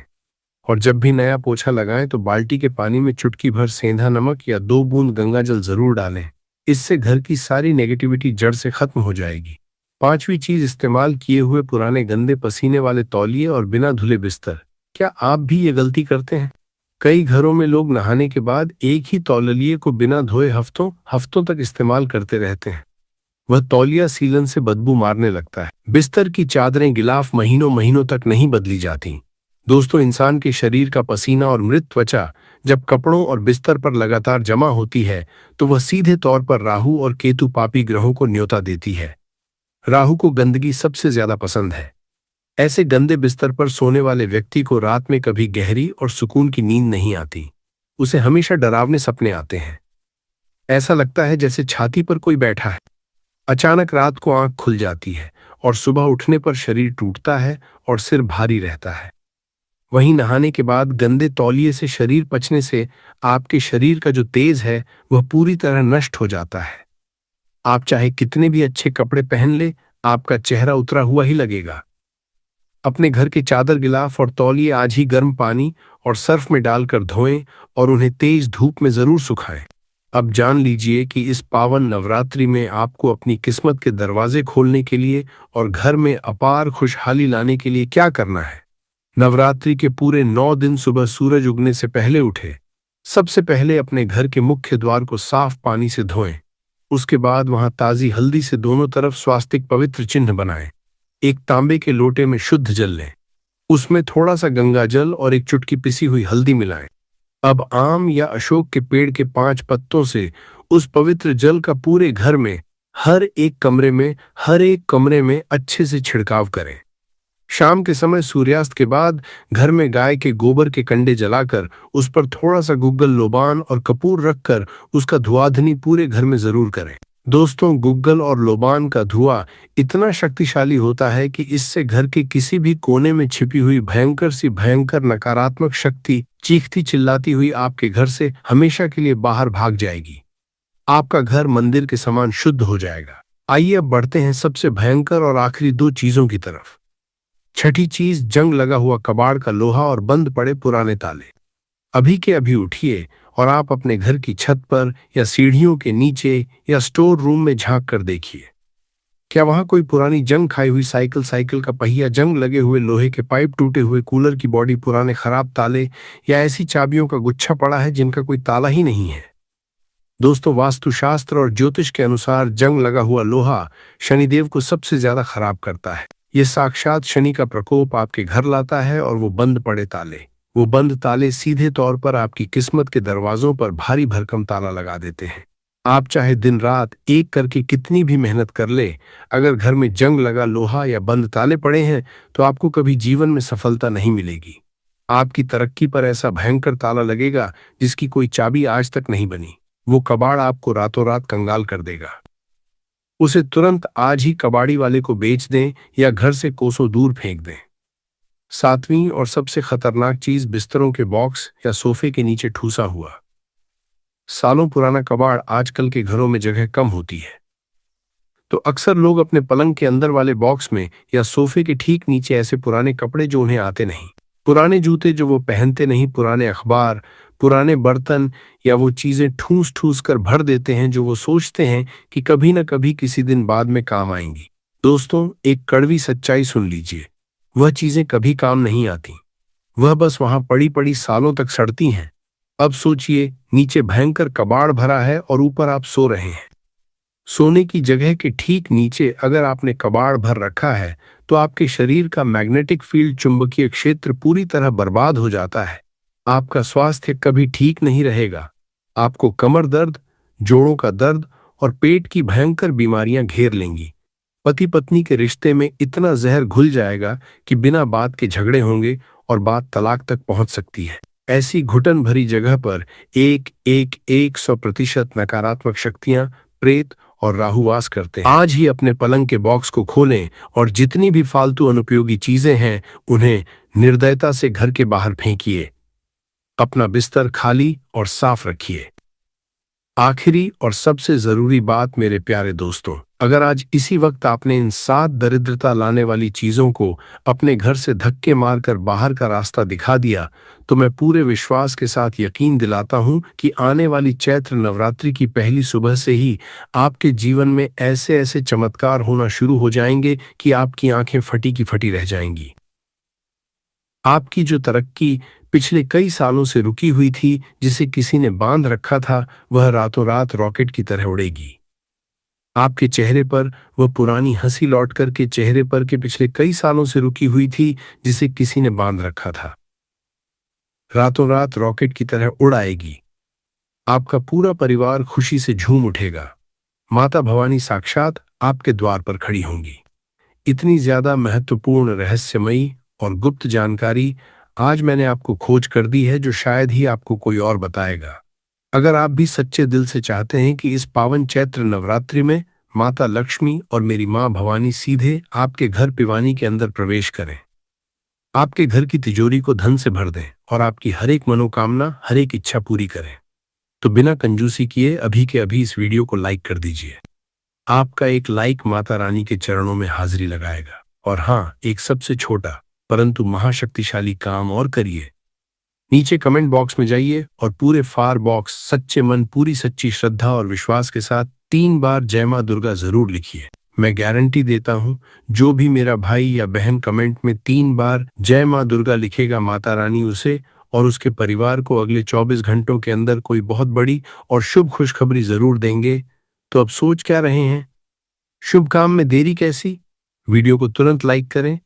S1: और जब भी नया पोछा लगाएं तो बाल्टी के पानी में चुटकी भर सेंधा नमक या 2 बूंद गंगा जल जरूर डालें। इससे घर की सारी नेगेटिविटी जड़ से खत्म हो जाएगी। पांचवी चीज, इस्तेमाल किए हुए पुराने गंदे पसीने वाले तौलिए और बिना धुले बिस्तर। क्या आप भी ये गलती करते हैं? कई घरों में लोग नहाने के बाद एक ही तौलिए को बिना धोए हफ्तों हफ्तों तक इस्तेमाल करते रहते हैं। वह तौलिया सीलन से बदबू मारने लगता है। बिस्तर की चादरें, गिलाफ महीनों महीनों तक नहीं बदली जाती। दोस्तों, इंसान के शरीर का पसीना और मृत त्वचा जब कपड़ों और बिस्तर पर लगातार जमा होती है तो वह सीधे तौर पर राहु और केतु पापी ग्रहों को न्योता देती है। राहु को गंदगी सबसे ज्यादा पसंद है। ऐसे गंदे बिस्तर पर सोने वाले व्यक्ति को रात में कभी गहरी और सुकून की नींद नहीं आती। उसे हमेशा डरावने सपने आते हैं। ऐसा लगता है जैसे छाती पर कोई बैठा है। अचानक रात को आंख खुल जाती है और सुबह उठने पर शरीर टूटता है और सिर भारी रहता है। वहीं नहाने के बाद गंदे तौलिए से शरीर पचने से आपके शरीर का जो तेज है वह पूरी तरह नष्ट हो जाता है। आप चाहे कितने भी अच्छे कपड़े पहन ले, आपका चेहरा उतरा हुआ ही लगेगा। अपने घर के चादर, गिलाफ और तौलिए आज ही गर्म पानी और सर्फ में डालकर धोएं और उन्हें तेज धूप में जरूर सुखाएं। अब जान लीजिए कि इस पावन नवरात्रि में आपको अपनी किस्मत के दरवाजे खोलने के लिए और घर में अपार खुशहाली लाने के लिए क्या करना है। नवरात्रि के पूरे 9 दिन सुबह सूरज उगने से पहले उठे। सबसे पहले अपने घर के मुख्य द्वार को साफ पानी से धोएं। उसके बाद वहां ताजी हल्दी से दोनों तरफ स्वास्तिक पवित्र चिन्ह बनाएं। एक तांबे के लोटे में शुद्ध जल लें। उसमें थोड़ा सा गंगा जल और एक चुटकी पिसी हुई हल्दी मिलाएं। अब आम या अशोक के पेड़ के 5 पत्तों से उस पवित्र जल का पूरे घर में हर एक कमरे में अच्छे से छिड़काव करें। शाम के समय सूर्यास्त के बाद घर में गाय के गोबर के कंडे जलाकर उस पर थोड़ा सा गुग्गल, लोबान और कपूर रखकर उसका धुआंधनी पूरे घर में जरूर करें। दोस्तों, गुग्गल और लोबान का धुआं इतना शक्तिशाली होता है कि इससे घर के किसी भी कोने में छिपी हुई भयंकर नकारात्मक शक्ति चीखती चिल्लाती हुई आपके घर से हमेशा के लिए बाहर भाग जाएगी। आपका घर मंदिर के समान शुद्ध हो जाएगा। आइए अब बढ़ते हैं सबसे भयंकर और आखिरी 2 चीजों की तरफ। छठी चीज, जंग लगा हुआ कबाड़ का लोहा और बंद पड़े पुराने ताले। अभी के अभी उठिए और आप अपने घर की छत पर या सीढ़ियों के नीचे या स्टोर रूम में झांक कर देखिए। क्या वहां कोई पुरानी जंग खाई हुई साइकिल का पहिया, जंग लगे हुए लोहे के पाइप, टूटे हुए कूलर की बॉडी, पुराने खराब ताले या ऐसी चाबियों का गुच्छा पड़ा है जिनका कोई ताला ही नहीं है? दोस्तों, वास्तुशास्त्र और ज्योतिष के अनुसार जंग लगा हुआ लोहा शनिदेव को सबसे ज्यादा खराब करता है। ये साक्षात शनि का प्रकोप आपके घर लाता है और वो बंद ताले सीधे तौर पर आपकी किस्मत के दरवाजों पर भारी भरकम ताला लगा देते हैं। आप चाहे दिन रात एक करके कितनी भी मेहनत कर ले, अगर घर में जंग लगा लोहा या बंद ताले पड़े हैं तो आपको कभी जीवन में सफलता नहीं मिलेगी। आपकी तरक्की पर ऐसा भयंकर ताला लगेगा जिसकी कोई चाबी आज तक नहीं बनी। वो कबाड़ आपको रातों रात कंगाल कर देगा। उसे तुरंत आज ही कबाड़ी वाले को बेच दें या घर से कोसों दूर फेंक दें। 7वीं और सबसे खतरनाक चीज, बिस्तरों के बॉक्स या सोफे के नीचे ठूसा हुआ सालों पुराना कबाड़। आजकल के घरों में जगह कम होती है तो अक्सर लोग अपने पलंग के अंदर वाले बॉक्स में या सोफे के ठीक नीचे ऐसे पुराने कपड़े जो उन्हें आते नहीं, पुराने जूते जो वो पहनते नहीं, पुराने अखबार, पुराने बर्तन या वो चीजें ठूस ठूस कर भर देते हैं जो वो सोचते हैं कि कभी न कभी किसी दिन बाद में काम आएंगी। दोस्तों, एक कड़वी सच्चाई सुन लीजिए, वह चीजें कभी काम नहीं आती। वह बस वहां पड़ी पड़ी सालों तक सड़ती हैं। अब सोचिए, नीचे भयंकर कबाड़ भरा है और ऊपर आप सो रहे हैं। सोने की जगह के ठीक नीचे अगर आपने कबाड़ भर रखा है तो आपके शरीर का मैग्नेटिक फील्ड, चुंबकीय क्षेत्र पूरी तरह बर्बाद हो जाता है। आपका स्वास्थ्य कभी ठीक नहीं रहेगा। आपको कमर दर्द, जोड़ों का दर्द और पेट की भयंकर बीमारियां घेर लेंगी। पति पत्नी के रिश्ते में इतना जहर घुल जाएगा कि बिना बात के झगड़े होंगे और बात तलाक तक पहुंच सकती है। ऐसी घुटन भरी जगह पर 100% नकारात्मक शक्तियां, प्रेत और राहुवास करते हैं। आज ही अपने पलंग के बॉक्स को खोलें और जितनी भी फालतू अनुपयोगी चीजें हैं उन्हें निर्दयता से घर के बाहर फेंकिए। अपना बिस्तर खाली और साफ रखिए। आखिरी और सबसे जरूरी बात मेरे प्यारे दोस्तों, अगर आज इसी वक्त आपने इन 7 दरिद्रता लाने वाली चीजों को अपने घर से धक्के मारकर बाहर का रास्ता दिखा दिया तो मैं पूरे विश्वास के साथ यकीन दिलाता हूं कि आने वाली चैत्र नवरात्रि की पहली सुबह से ही आपके जीवन में ऐसे ऐसे चमत्कार होना शुरू हो जाएंगे कि आपकी आंखें फटी की फटी रह जाएंगी। आपकी जो तरक्की पिछले कई सालों से रुकी हुई थी, जिसे किसी ने बांध रखा था, वह रातों रात रॉकेट की तरह उड़ेगी। आपके चेहरे पर वह पुरानी हंसी लौट कर के चेहरे पर के पिछले कई सालों से रुकी हुई थी, जिसे किसी ने बांध रखा था, रातों रात रॉकेट की तरह उड़ आएगी। आपका पूरा परिवार खुशी से झूम उठेगा। माता भवानी साक्षात आपके द्वार पर खड़ी होंगी। इतनी ज्यादा महत्वपूर्ण, रहस्यमयी और गुप्त जानकारी आज मैंने आपको खोज कर दी है जो शायद ही आपको कोई और बताएगा। अगर आप भी सच्चे दिल से चाहते हैं कि इस पावन चैत्र नवरात्रि में माता लक्ष्मी और मेरी मां भवानी सीधे आपके घर पिवानी के अंदर प्रवेश करें, आपके घर की तिजोरी को धन से भर दें और आपकी हर एक मनोकामना, हर एक इच्छा पूरी करें, तो बिना कंजूसी किए अभी के अभी इस वीडियो को लाइक कर दीजिए। आपका एक लाइक माता रानी के चरणों में हाजिरी लगाएगा। और हाँ, एक सबसे छोटा परंतु महाशक्तिशाली काम और करिए। नीचे कमेंट बॉक्स में जाइए और पूरे फार बॉक्स सच्चे मन, पूरी सच्ची श्रद्धा और विश्वास के साथ 3 बार जय मां दुर्गा जरूर लिखिए। मैं गारंटी देता हूं, जो भी मेरा भाई या बहन कमेंट में 3 बार जय मां दुर्गा लिखेगा, माता रानी उसे और उसके परिवार को अगले 24 घंटों के अंदर कोई बहुत बड़ी और शुभ खुशखबरी जरूर देंगे। तो अब सोच क्या रहे हैं? शुभ काम में देरी कैसी? वीडियो को तुरंत लाइक करें,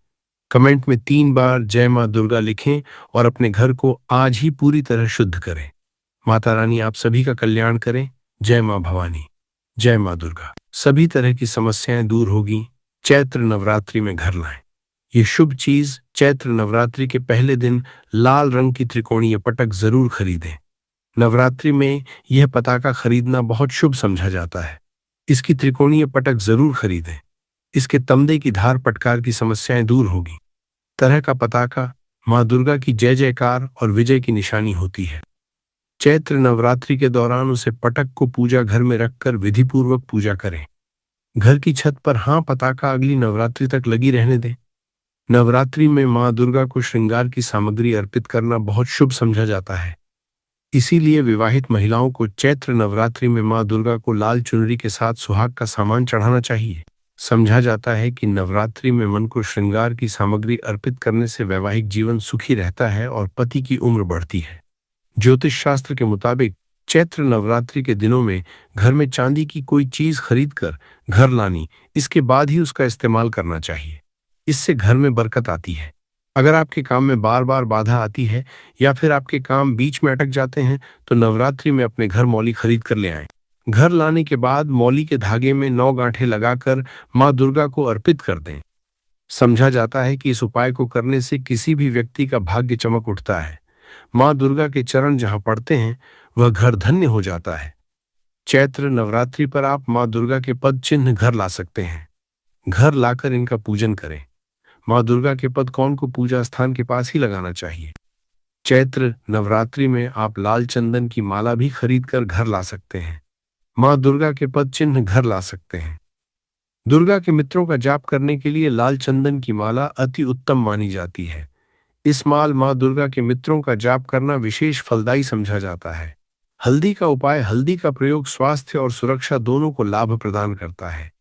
S1: कमेंट में 3 बार जय मां दुर्गा लिखें और अपने घर को आज ही पूरी तरह शुद्ध करें। माता रानी आप सभी का कल्याण करें। जय मां भवानी, जय मां दुर्गा। सभी तरह की समस्याएं दूर होगी। चैत्र नवरात्रि में घर लाएं ये शुभ चीज। चैत्र नवरात्रि के पहले दिन लाल रंग की त्रिकोणीय पटक जरूर खरीदें। नवरात्रि में यह पताका खरीदना बहुत शुभ समझा जाता है। इसकी त्रिकोणीय पटक जरूर खरीदें। इसके तमदे की धार पटकार की समस्याएं दूर होगी। तरह का पताका मां दुर्गा की जय जयकार और विजय की निशानी होती है। चैत्र नवरात्रि के दौरान उसे पटक को पूजा घर में रखकर विधिपूर्वक पूजा करें। घर की छत पर पताका अगली नवरात्रि तक लगी रहने दें। नवरात्रि में मां दुर्गा को श्रृंगार की सामग्री अर्पित करना बहुत शुभ समझा जाता है। इसीलिए विवाहित महिलाओं को चैत्र नवरात्रि में मां दुर्गा को लाल चुनरी के साथ सुहाग का सामान चढ़ाना चाहिए। समझा जाता है कि नवरात्रि में मन को श्रृंगार की सामग्री अर्पित करने से वैवाहिक जीवन सुखी रहता है और पति की उम्र बढ़ती है। ज्योतिष शास्त्र के मुताबिक चैत्र नवरात्रि के दिनों में घर में चांदी की कोई चीज खरीदकर घर लानी, इसके बाद ही उसका इस्तेमाल करना चाहिए। इससे घर में बरकत आती है। अगर आपके काम में बार बार बाधा आती है या फिर आपके काम बीच में अटक जाते हैं तो नवरात्रि में अपने घर मौली खरीद कर ले आएं। घर लाने के बाद मौली के धागे में 9 गांठें लगाकर मां दुर्गा को अर्पित कर दें। समझा जाता है कि इस उपाय को करने से किसी भी व्यक्ति का भाग्य चमक उठता है। मां दुर्गा के चरण जहां पड़ते हैं वह घर धन्य हो जाता है। चैत्र नवरात्रि पर आप मां दुर्गा के पद चिन्ह घर ला सकते हैं। घर लाकर इनका पूजन करें। मां दुर्गा के पद कौन को पूजा स्थान के पास ही लगाना चाहिए। चैत्र नवरात्रि में आप लाल चंदन की माला भी खरीदकर घर ला सकते हैं। मां दुर्गा के पद चिन्ह घर ला सकते हैं। दुर्गा के मित्रों का जाप करने के लिए लाल चंदन की माला अति उत्तम मानी जाती है। इस माल मां दुर्गा के मित्रों का जाप करना विशेष फलदायी समझा जाता है। हल्दी का उपाय। हल्दी का प्रयोग स्वास्थ्य और सुरक्षा दोनों को लाभ प्रदान करता है।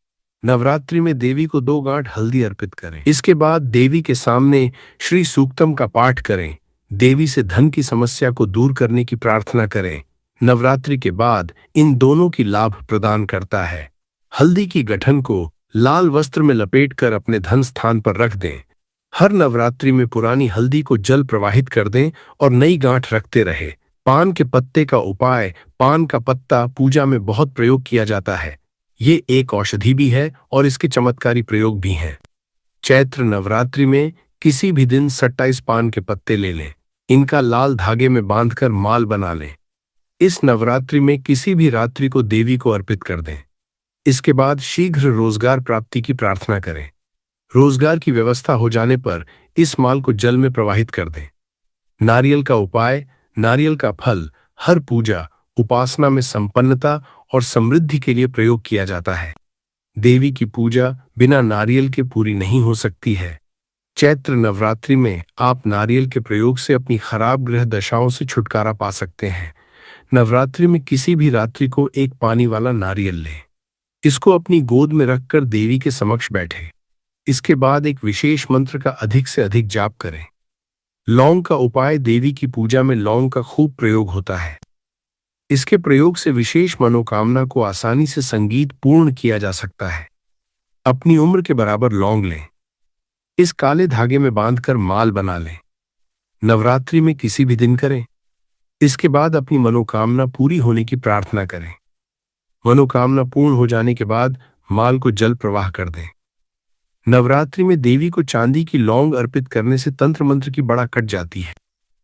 S1: नवरात्रि में देवी को 2 गांठ हल्दी अर्पित करें। इसके बाद देवी के सामने श्री सूक्तम का पाठ करें। देवी से धन की समस्या को दूर करने की प्रार्थना करें। नवरात्रि के बाद इन दोनों की लाभ प्रदान करता है। हल्दी की गठन को लाल वस्त्र में लपेटकर अपने धन स्थान पर रख दें। हर नवरात्रि में पुरानी हल्दी को जल प्रवाहित कर दें और नई गांठ रखते रहे। पान के पत्ते का उपाय। पान का पत्ता पूजा में बहुत प्रयोग किया जाता है। ये एक औषधि भी है और इसके चमत्कारी प्रयोग भी हैं। चैत्र नवरात्रि में किसी भी दिन 27 पान के पत्ते ले लें। इनका लाल धागे में बांधकर माल बना लें। इस नवरात्रि में किसी भी रात्रि को देवी को अर्पित कर दें। इसके बाद शीघ्र रोजगार प्राप्ति की प्रार्थना करें। रोजगार की व्यवस्था हो जाने पर इस माल को जल में प्रवाहित कर दें। नारियल का उपाय। नारियल का फल हर पूजा उपासना में संपन्नता और समृद्धि के लिए प्रयोग किया जाता है। देवी की पूजा बिना नारियल के पूरी नहीं हो सकती है। चैत्र नवरात्रि में आप नारियल के प्रयोग से अपनी खराब ग्रह दशाओं से छुटकारा पा सकते हैं। नवरात्रि में किसी भी रात्रि को एक पानी वाला नारियल लें। इसको अपनी गोद में रखकर देवी के समक्ष बैठे। इसके बाद एक विशेष मंत्र का अधिक से अधिक जाप करें। लौंग का उपाय। देवी की पूजा में लौंग का खूब प्रयोग होता है। इसके प्रयोग से विशेष मनोकामना को आसानी से संगीत पूर्ण किया जा सकता है। अपनी उम्र के बराबर लौंग लें। इस काले धागे में बांधकर माल बना लें। नवरात्रि में किसी भी दिन करें। इसके बाद अपनी मनोकामना पूरी होने की प्रार्थना करें। मनोकामना पूर्ण हो जाने के बाद माल को जल प्रवाह कर दें। नवरात्रि में देवी को चांदी की लौंग अर्पित करने से तंत्र मंत्र की बड़ा कट जाती है।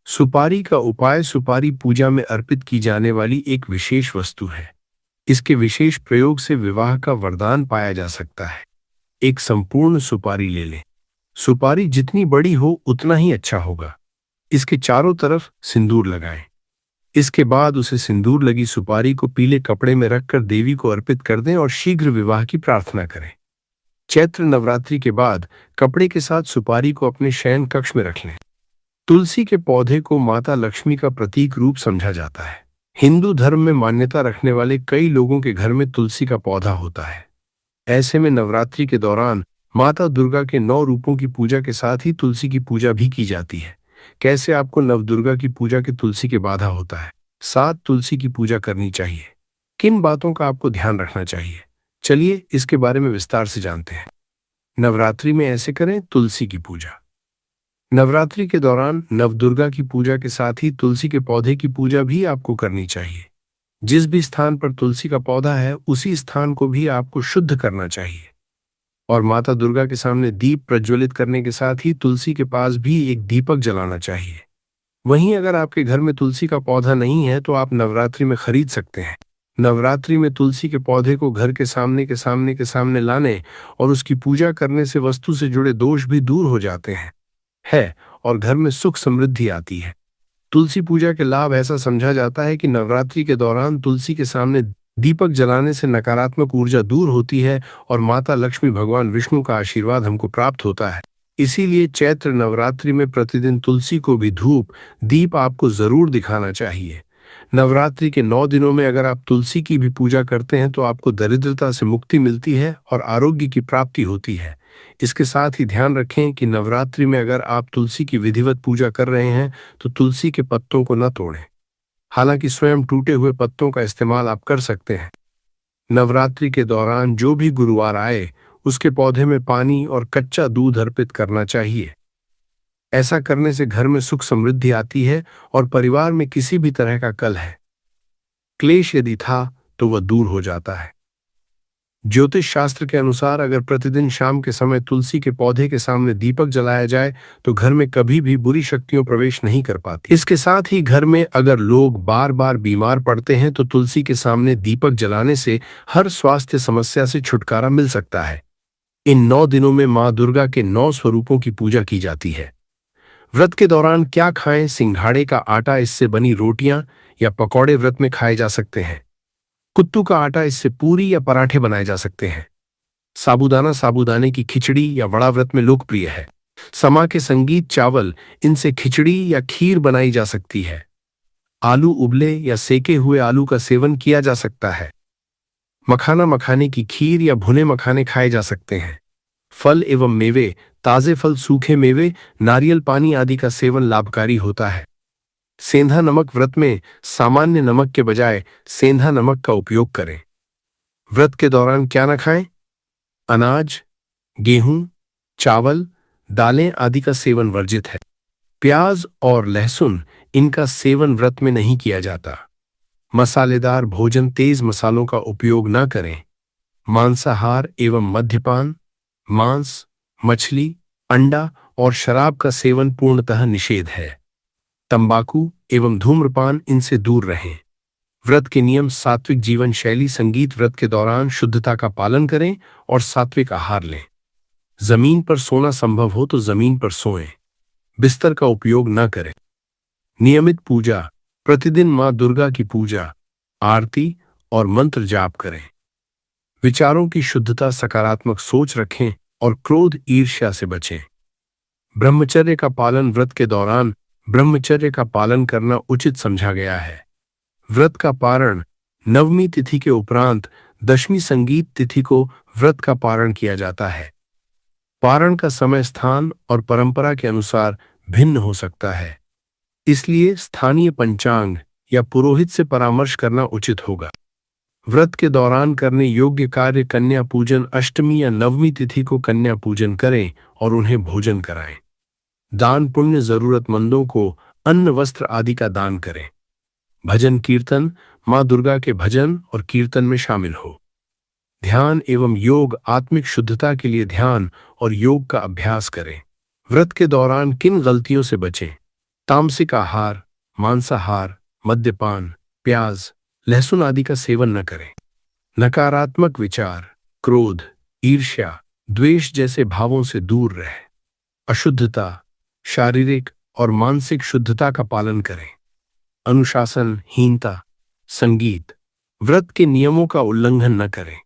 S1: सुपारी का उपाय। सुपारी पूजा में अर्पित की जाने वाली एक विशेष वस्तु है। इसके विशेष प्रयोग से विवाह का वरदान पाया जा सकता है। एक संपूर्ण सुपारी ले लें। सुपारी जितनी बड़ी हो उतना ही अच्छा होगा। इसके चारों तरफ सिंदूर लगाएं। इसके बाद उसे सिंदूर लगी सुपारी को पीले कपड़े में रखकर देवी को अर्पित कर दें और शीघ्र विवाह की प्रार्थना करें। चैत्र नवरात्रि के बाद कपड़े के साथ सुपारी को अपने शयन कक्ष में रख लें। तुलसी के पौधे को माता लक्ष्मी का प्रतीक रूप समझा जाता है। हिंदू धर्म में मान्यता रखने वाले कई लोगों के घर में तुलसी का पौधा होता है। ऐसे में नवरात्रि के दौरान माता दुर्गा के 9 रूपों की पूजा के साथ ही तुलसी की पूजा भी की जाती है। कैसे आपको नवदुर्गा की पूजा के तुलसी के बाधा होता है। 7 तुलसी की पूजा करनी चाहिए। किन बातों का आपको ध्यान रखना चाहिए, चलिए इसके बारे में विस्तार से जानते हैं। नवरात्रि में ऐसे करें तुलसी की पूजा। नवरात्रि के दौरान नवदुर्गा की पूजा के साथ ही तुलसी के पौधे की पूजा भी आपको करनी चाहिए। जिस भी स्थान पर तुलसी का पौधा है उसी स्थान को भी आपको शुद्ध करना चाहिए और माता दुर्गा के सामने दीप प्रज्वलित करने के साथ ही तुलसी के पास भी एक दीपक जलाना चाहिए। वहीं अगर आपके घर में तुलसी का पौधा नहीं है तो आप नवरात्रि में खरीद सकते हैं। नवरात्रि में तुलसी के पौधे को घर के सामने लाने और उसकी पूजा करने से वस्तु से जुड़े दोष भी दूर हो जाते हैं और घर में सुख समृद्धि आती है। तुलसी पूजा के लाभ। ऐसा समझा जाता है कि नवरात्रि के दौरान तुलसी के सामने दीपक जलाने से नकारात्मक ऊर्जा दूर होती है और माता लक्ष्मी भगवान विष्णु का आशीर्वाद हमको प्राप्त होता है। इसीलिए चैत्र नवरात्रि में प्रतिदिन तुलसी को भी धूप दीप आपको जरूर दिखाना चाहिए। नवरात्रि के 9 दिनों में अगर आप तुलसी की भी पूजा करते हैं तो आपको दरिद्रता से मुक्ति मिलती है और आरोग्य की प्राप्ति होती है। इसके साथ ही ध्यान रखें कि नवरात्रि में अगर आप तुलसी की विधिवत पूजा कर रहे हैं तो तुलसी के पत्तों को न तोड़ें। हालांकि स्वयं टूटे हुए पत्तों का इस्तेमाल आप कर सकते हैं। नवरात्रि के दौरान जो भी गुरुवार आए उसके पौधे में पानी और कच्चा दूध अर्पित करना चाहिए। ऐसा करने से घर में सुख समृद्धि आती है और परिवार में किसी भी तरह का कलह क्लेश यदि था तो वह दूर हो जाता है। ज्योतिष शास्त्र के अनुसार अगर प्रतिदिन शाम के समय तुलसी के पौधे के सामने दीपक जलाया जाए तो घर में कभी भी बुरी शक्तियां प्रवेश नहीं कर पाती। इसके साथ ही घर में अगर लोग बार बार बीमार पड़ते हैं तो तुलसी के सामने दीपक जलाने से हर स्वास्थ्य समस्या से छुटकारा मिल सकता है। इन 9 दिनों में मां दुर्गा के 9 स्वरूपों की पूजा की जाती है। व्रत के दौरान क्या खाएं? सिंघाड़े का आटा, इससे बनी रोटियां या पकौड़े व्रत में खाए जा सकते हैं। कुत्तू का आटा, इससे पूरी या पराठे बनाए जा सकते हैं। साबूदाना, साबूदाने की खिचड़ी या वड़ा व्रत में लोकप्रिय है। समा के संगीत चावल, इनसे खिचड़ी या खीर बनाई जा सकती है। आलू, उबले या सेके हुए आलू का सेवन किया जा सकता है। मखाना, मखाने की खीर या भुने मखाने खाए जा सकते हैं। फल एवं मेवे, ताजे फल, सूखे मेवे, नारियल पानी आदि का सेवन लाभकारी होता है। सेंधा नमक, व्रत में सामान्य नमक के बजाय सेंधा नमक का उपयोग करें। व्रत के दौरान क्या न खाएं? अनाज, गेहूं, चावल, दालें आदि का सेवन वर्जित है। प्याज और लहसुन, इनका सेवन व्रत में नहीं किया जाता। मसालेदार भोजन, तेज मसालों का उपयोग न करें। मांसाहार एवं मद्यपान, मांस, मछली, अंडा और शराब का सेवन पूर्णतः निषेध है। तंबाकू एवं धूम्रपान, इनसे दूर रहें। व्रत के नियम: सात्विक जीवन शैली, संगीत। व्रत के दौरान शुद्धता का पालन करें और सात्विक आहार लें। जमीन पर सोना संभव हो तो जमीन पर सोएं। बिस्तर का उपयोग न करें। नियमित पूजा, प्रतिदिन मां दुर्गा की पूजा, आरती और मंत्र जाप करें। विचारों की शुद्धता, सकारात्मक सोच रखें और क्रोध, ईर्ष्या से बचें। ब्रह्मचर्य का पालन, व्रत के दौरान ब्रह्मचर्य का पालन करना उचित समझा गया है। व्रत का पारण नवमी तिथि के उपरांत दशमी संगीत तिथि को व्रत का पारण किया जाता है। पारण का समय, स्थान और परंपरा के अनुसार भिन्न हो सकता है, इसलिए स्थानीय पंचांग या पुरोहित से परामर्श करना उचित होगा। व्रत के दौरान करने योग्य कार्य: कन्या पूजन, अष्टमी या नवमी तिथि को कन्या पूजन करें और उन्हें भोजन कराएं। दान पुण्य, जरूरतमंदों को अन्न, वस्त्र आदि का दान करें। भजन कीर्तन, मां दुर्गा के भजन और कीर्तन में शामिल हो। ध्यान एवं योग, आत्मिक शुद्धता के लिए ध्यान और योग का अभ्यास करें। व्रत के दौरान किन गलतियों से बचें? तामसिक आहार, मांसाहार, मद्यपान, प्याज, लहसुन आदि का सेवन न करें। नकारात्मक विचार, क्रोध, ईर्ष्या, द्वेष जैसे भावों से दूर रहें। अशुद्धता, शारीरिक और मानसिक शुद्धता का पालन करें। अनुशासनहीनता, संगीत, व्रत के नियमों का उल्लंघन न करें।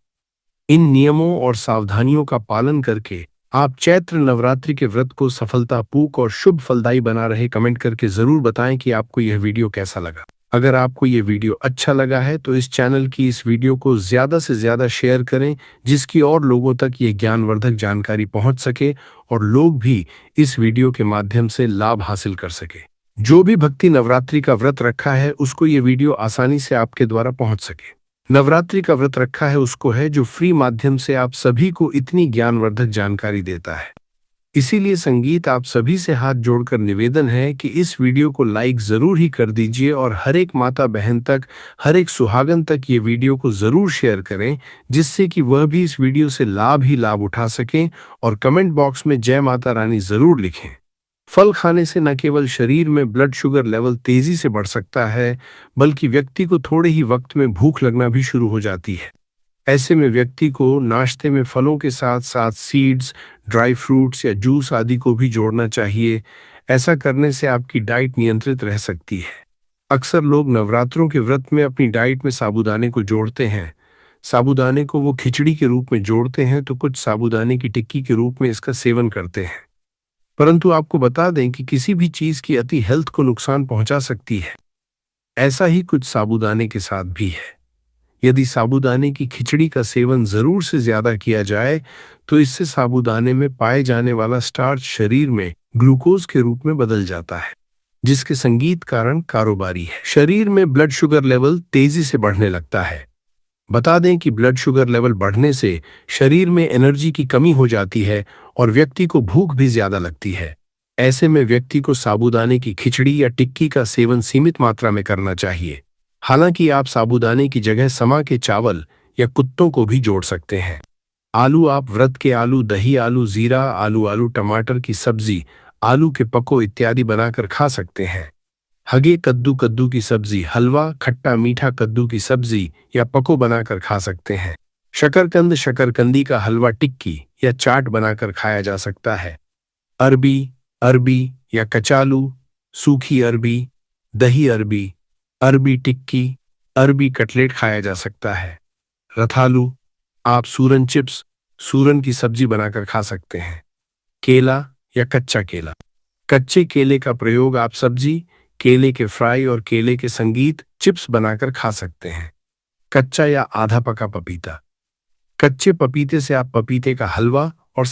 S1: इन नियमों और सावधानियों का पालन करके आप चैत्र नवरात्रि के व्रत को सफलतापूर्वक और शुभ फलदायी बना रहे। कमेंट करके जरूर बताएं कि आपको यह वीडियो कैसा लगा। अगर आपको यह वीडियो अच्छा लगा है तो इस चैनल की इस वीडियो को ज्यादा से ज्यादा शेयर करें, जिसकी और लोगों तक ये ज्ञानवर्धक जानकारी पहुंच सके और लोग भी इस वीडियो के माध्यम से लाभ हासिल कर सके। जो भी भक्ति नवरात्रि का व्रत रखा है उसको ये वीडियो आसानी से आपके द्वारा पहुंच सके। नवरात्रि का व्रत रखा है उसको है जो फ्री माध्यम से आप सभी को इतनी ज्ञानवर्धक जानकारी देता है। इसीलिए संगीत आप सभी से हाथ जोड़कर निवेदन है कि इस वीडियो को लाइक जरूर ही कर दीजिए और हर एक माता बहन तक, हर एक सुहागन तक ये वीडियो को जरूर शेयर करें, जिससे कि वह भी इस वीडियो से लाभ ही लाभ उठा सकें। और कमेंट बॉक्स में जय माता रानी जरूर लिखें। फल खाने से न केवल शरीर में ब्लड शुगर लेवल तेजी से बढ़ सकता है, बल्कि व्यक्ति को थोड़े ही वक्त में भूख लगना भी शुरू हो जाती है। ऐसे में व्यक्ति को नाश्ते में फलों के साथ साथ सीड्स, ड्राई फ्रूट्स या जूस आदि को भी जोड़ना चाहिए। ऐसा करने से आपकी डाइट नियंत्रित रह सकती है। अक्सर लोग नवरात्रों के व्रत में अपनी डाइट में साबूदाने को जोड़ते हैं। साबूदाने को वो खिचड़ी के रूप में जोड़ते हैं, तो कुछ साबूदाने की टिक्की के रूप में इसका सेवन करते हैं। परंतु आपको बता दें कि किसी भी चीज की अति हेल्थ को नुकसान पहुंचा सकती है। ऐसा ही कुछ साबूदाने के साथ भी है। यदि साबूदाने की खिचड़ी का सेवन जरूर से ज्यादा किया जाए तो इससे साबूदाने में पाए जाने वाला स्टार्च शरीर में ग्लूकोज के रूप में बदल जाता है, जिसके संगीत कारण कारोबारी है। शरीर में ब्लड शुगर लेवल तेजी से बढ़ने लगता है। बता दें कि ब्लड शुगर लेवल बढ़ने से शरीर में एनर्जी की कमी हो जाती है और व्यक्ति को भूख भी ज्यादा लगती है। ऐसे में व्यक्ति को साबूदाने की खिचड़ी या टिक्की का सेवन सीमित मात्रा में करना चाहिए। हालांकि आप साबूदाने की जगह समा के चावल या कुत्तों को भी जोड़ सकते हैं। आलू, आप व्रत के आलू, दही आलू, जीरा आलू, आलू टमाटर की सब्जी, आलू के पको इत्यादि बनाकर खा सकते हैं। हगे कद्दू, कद्दू की सब्जी, हलवा, खट्टा मीठा कद्दू की सब्जी या पको बनाकर खा सकते हैं। शकरकंद, शकरकंदी का हलवा, टिक्की या चाट बनाकर खाया जा सकता है। अरबी, अरबी या कचालू, सूखी अरबी, दही अरबी, अरबी टिक्की, अरबी कटलेट खाया जा सकता है। रतालू, आप सूरन चिप्स, सूरन की सब्जी बनाकर खा सकते हैं। केला या कच्चा केला, कच्चे केले का प्रयोग आप सब्जी, केले के फ्राई और केले के संगीत चिप्स बनाकर खा सकते हैं। कच्चा या आधा पका पपीता, कच्चे पपीते से आप पपीते का हलवा और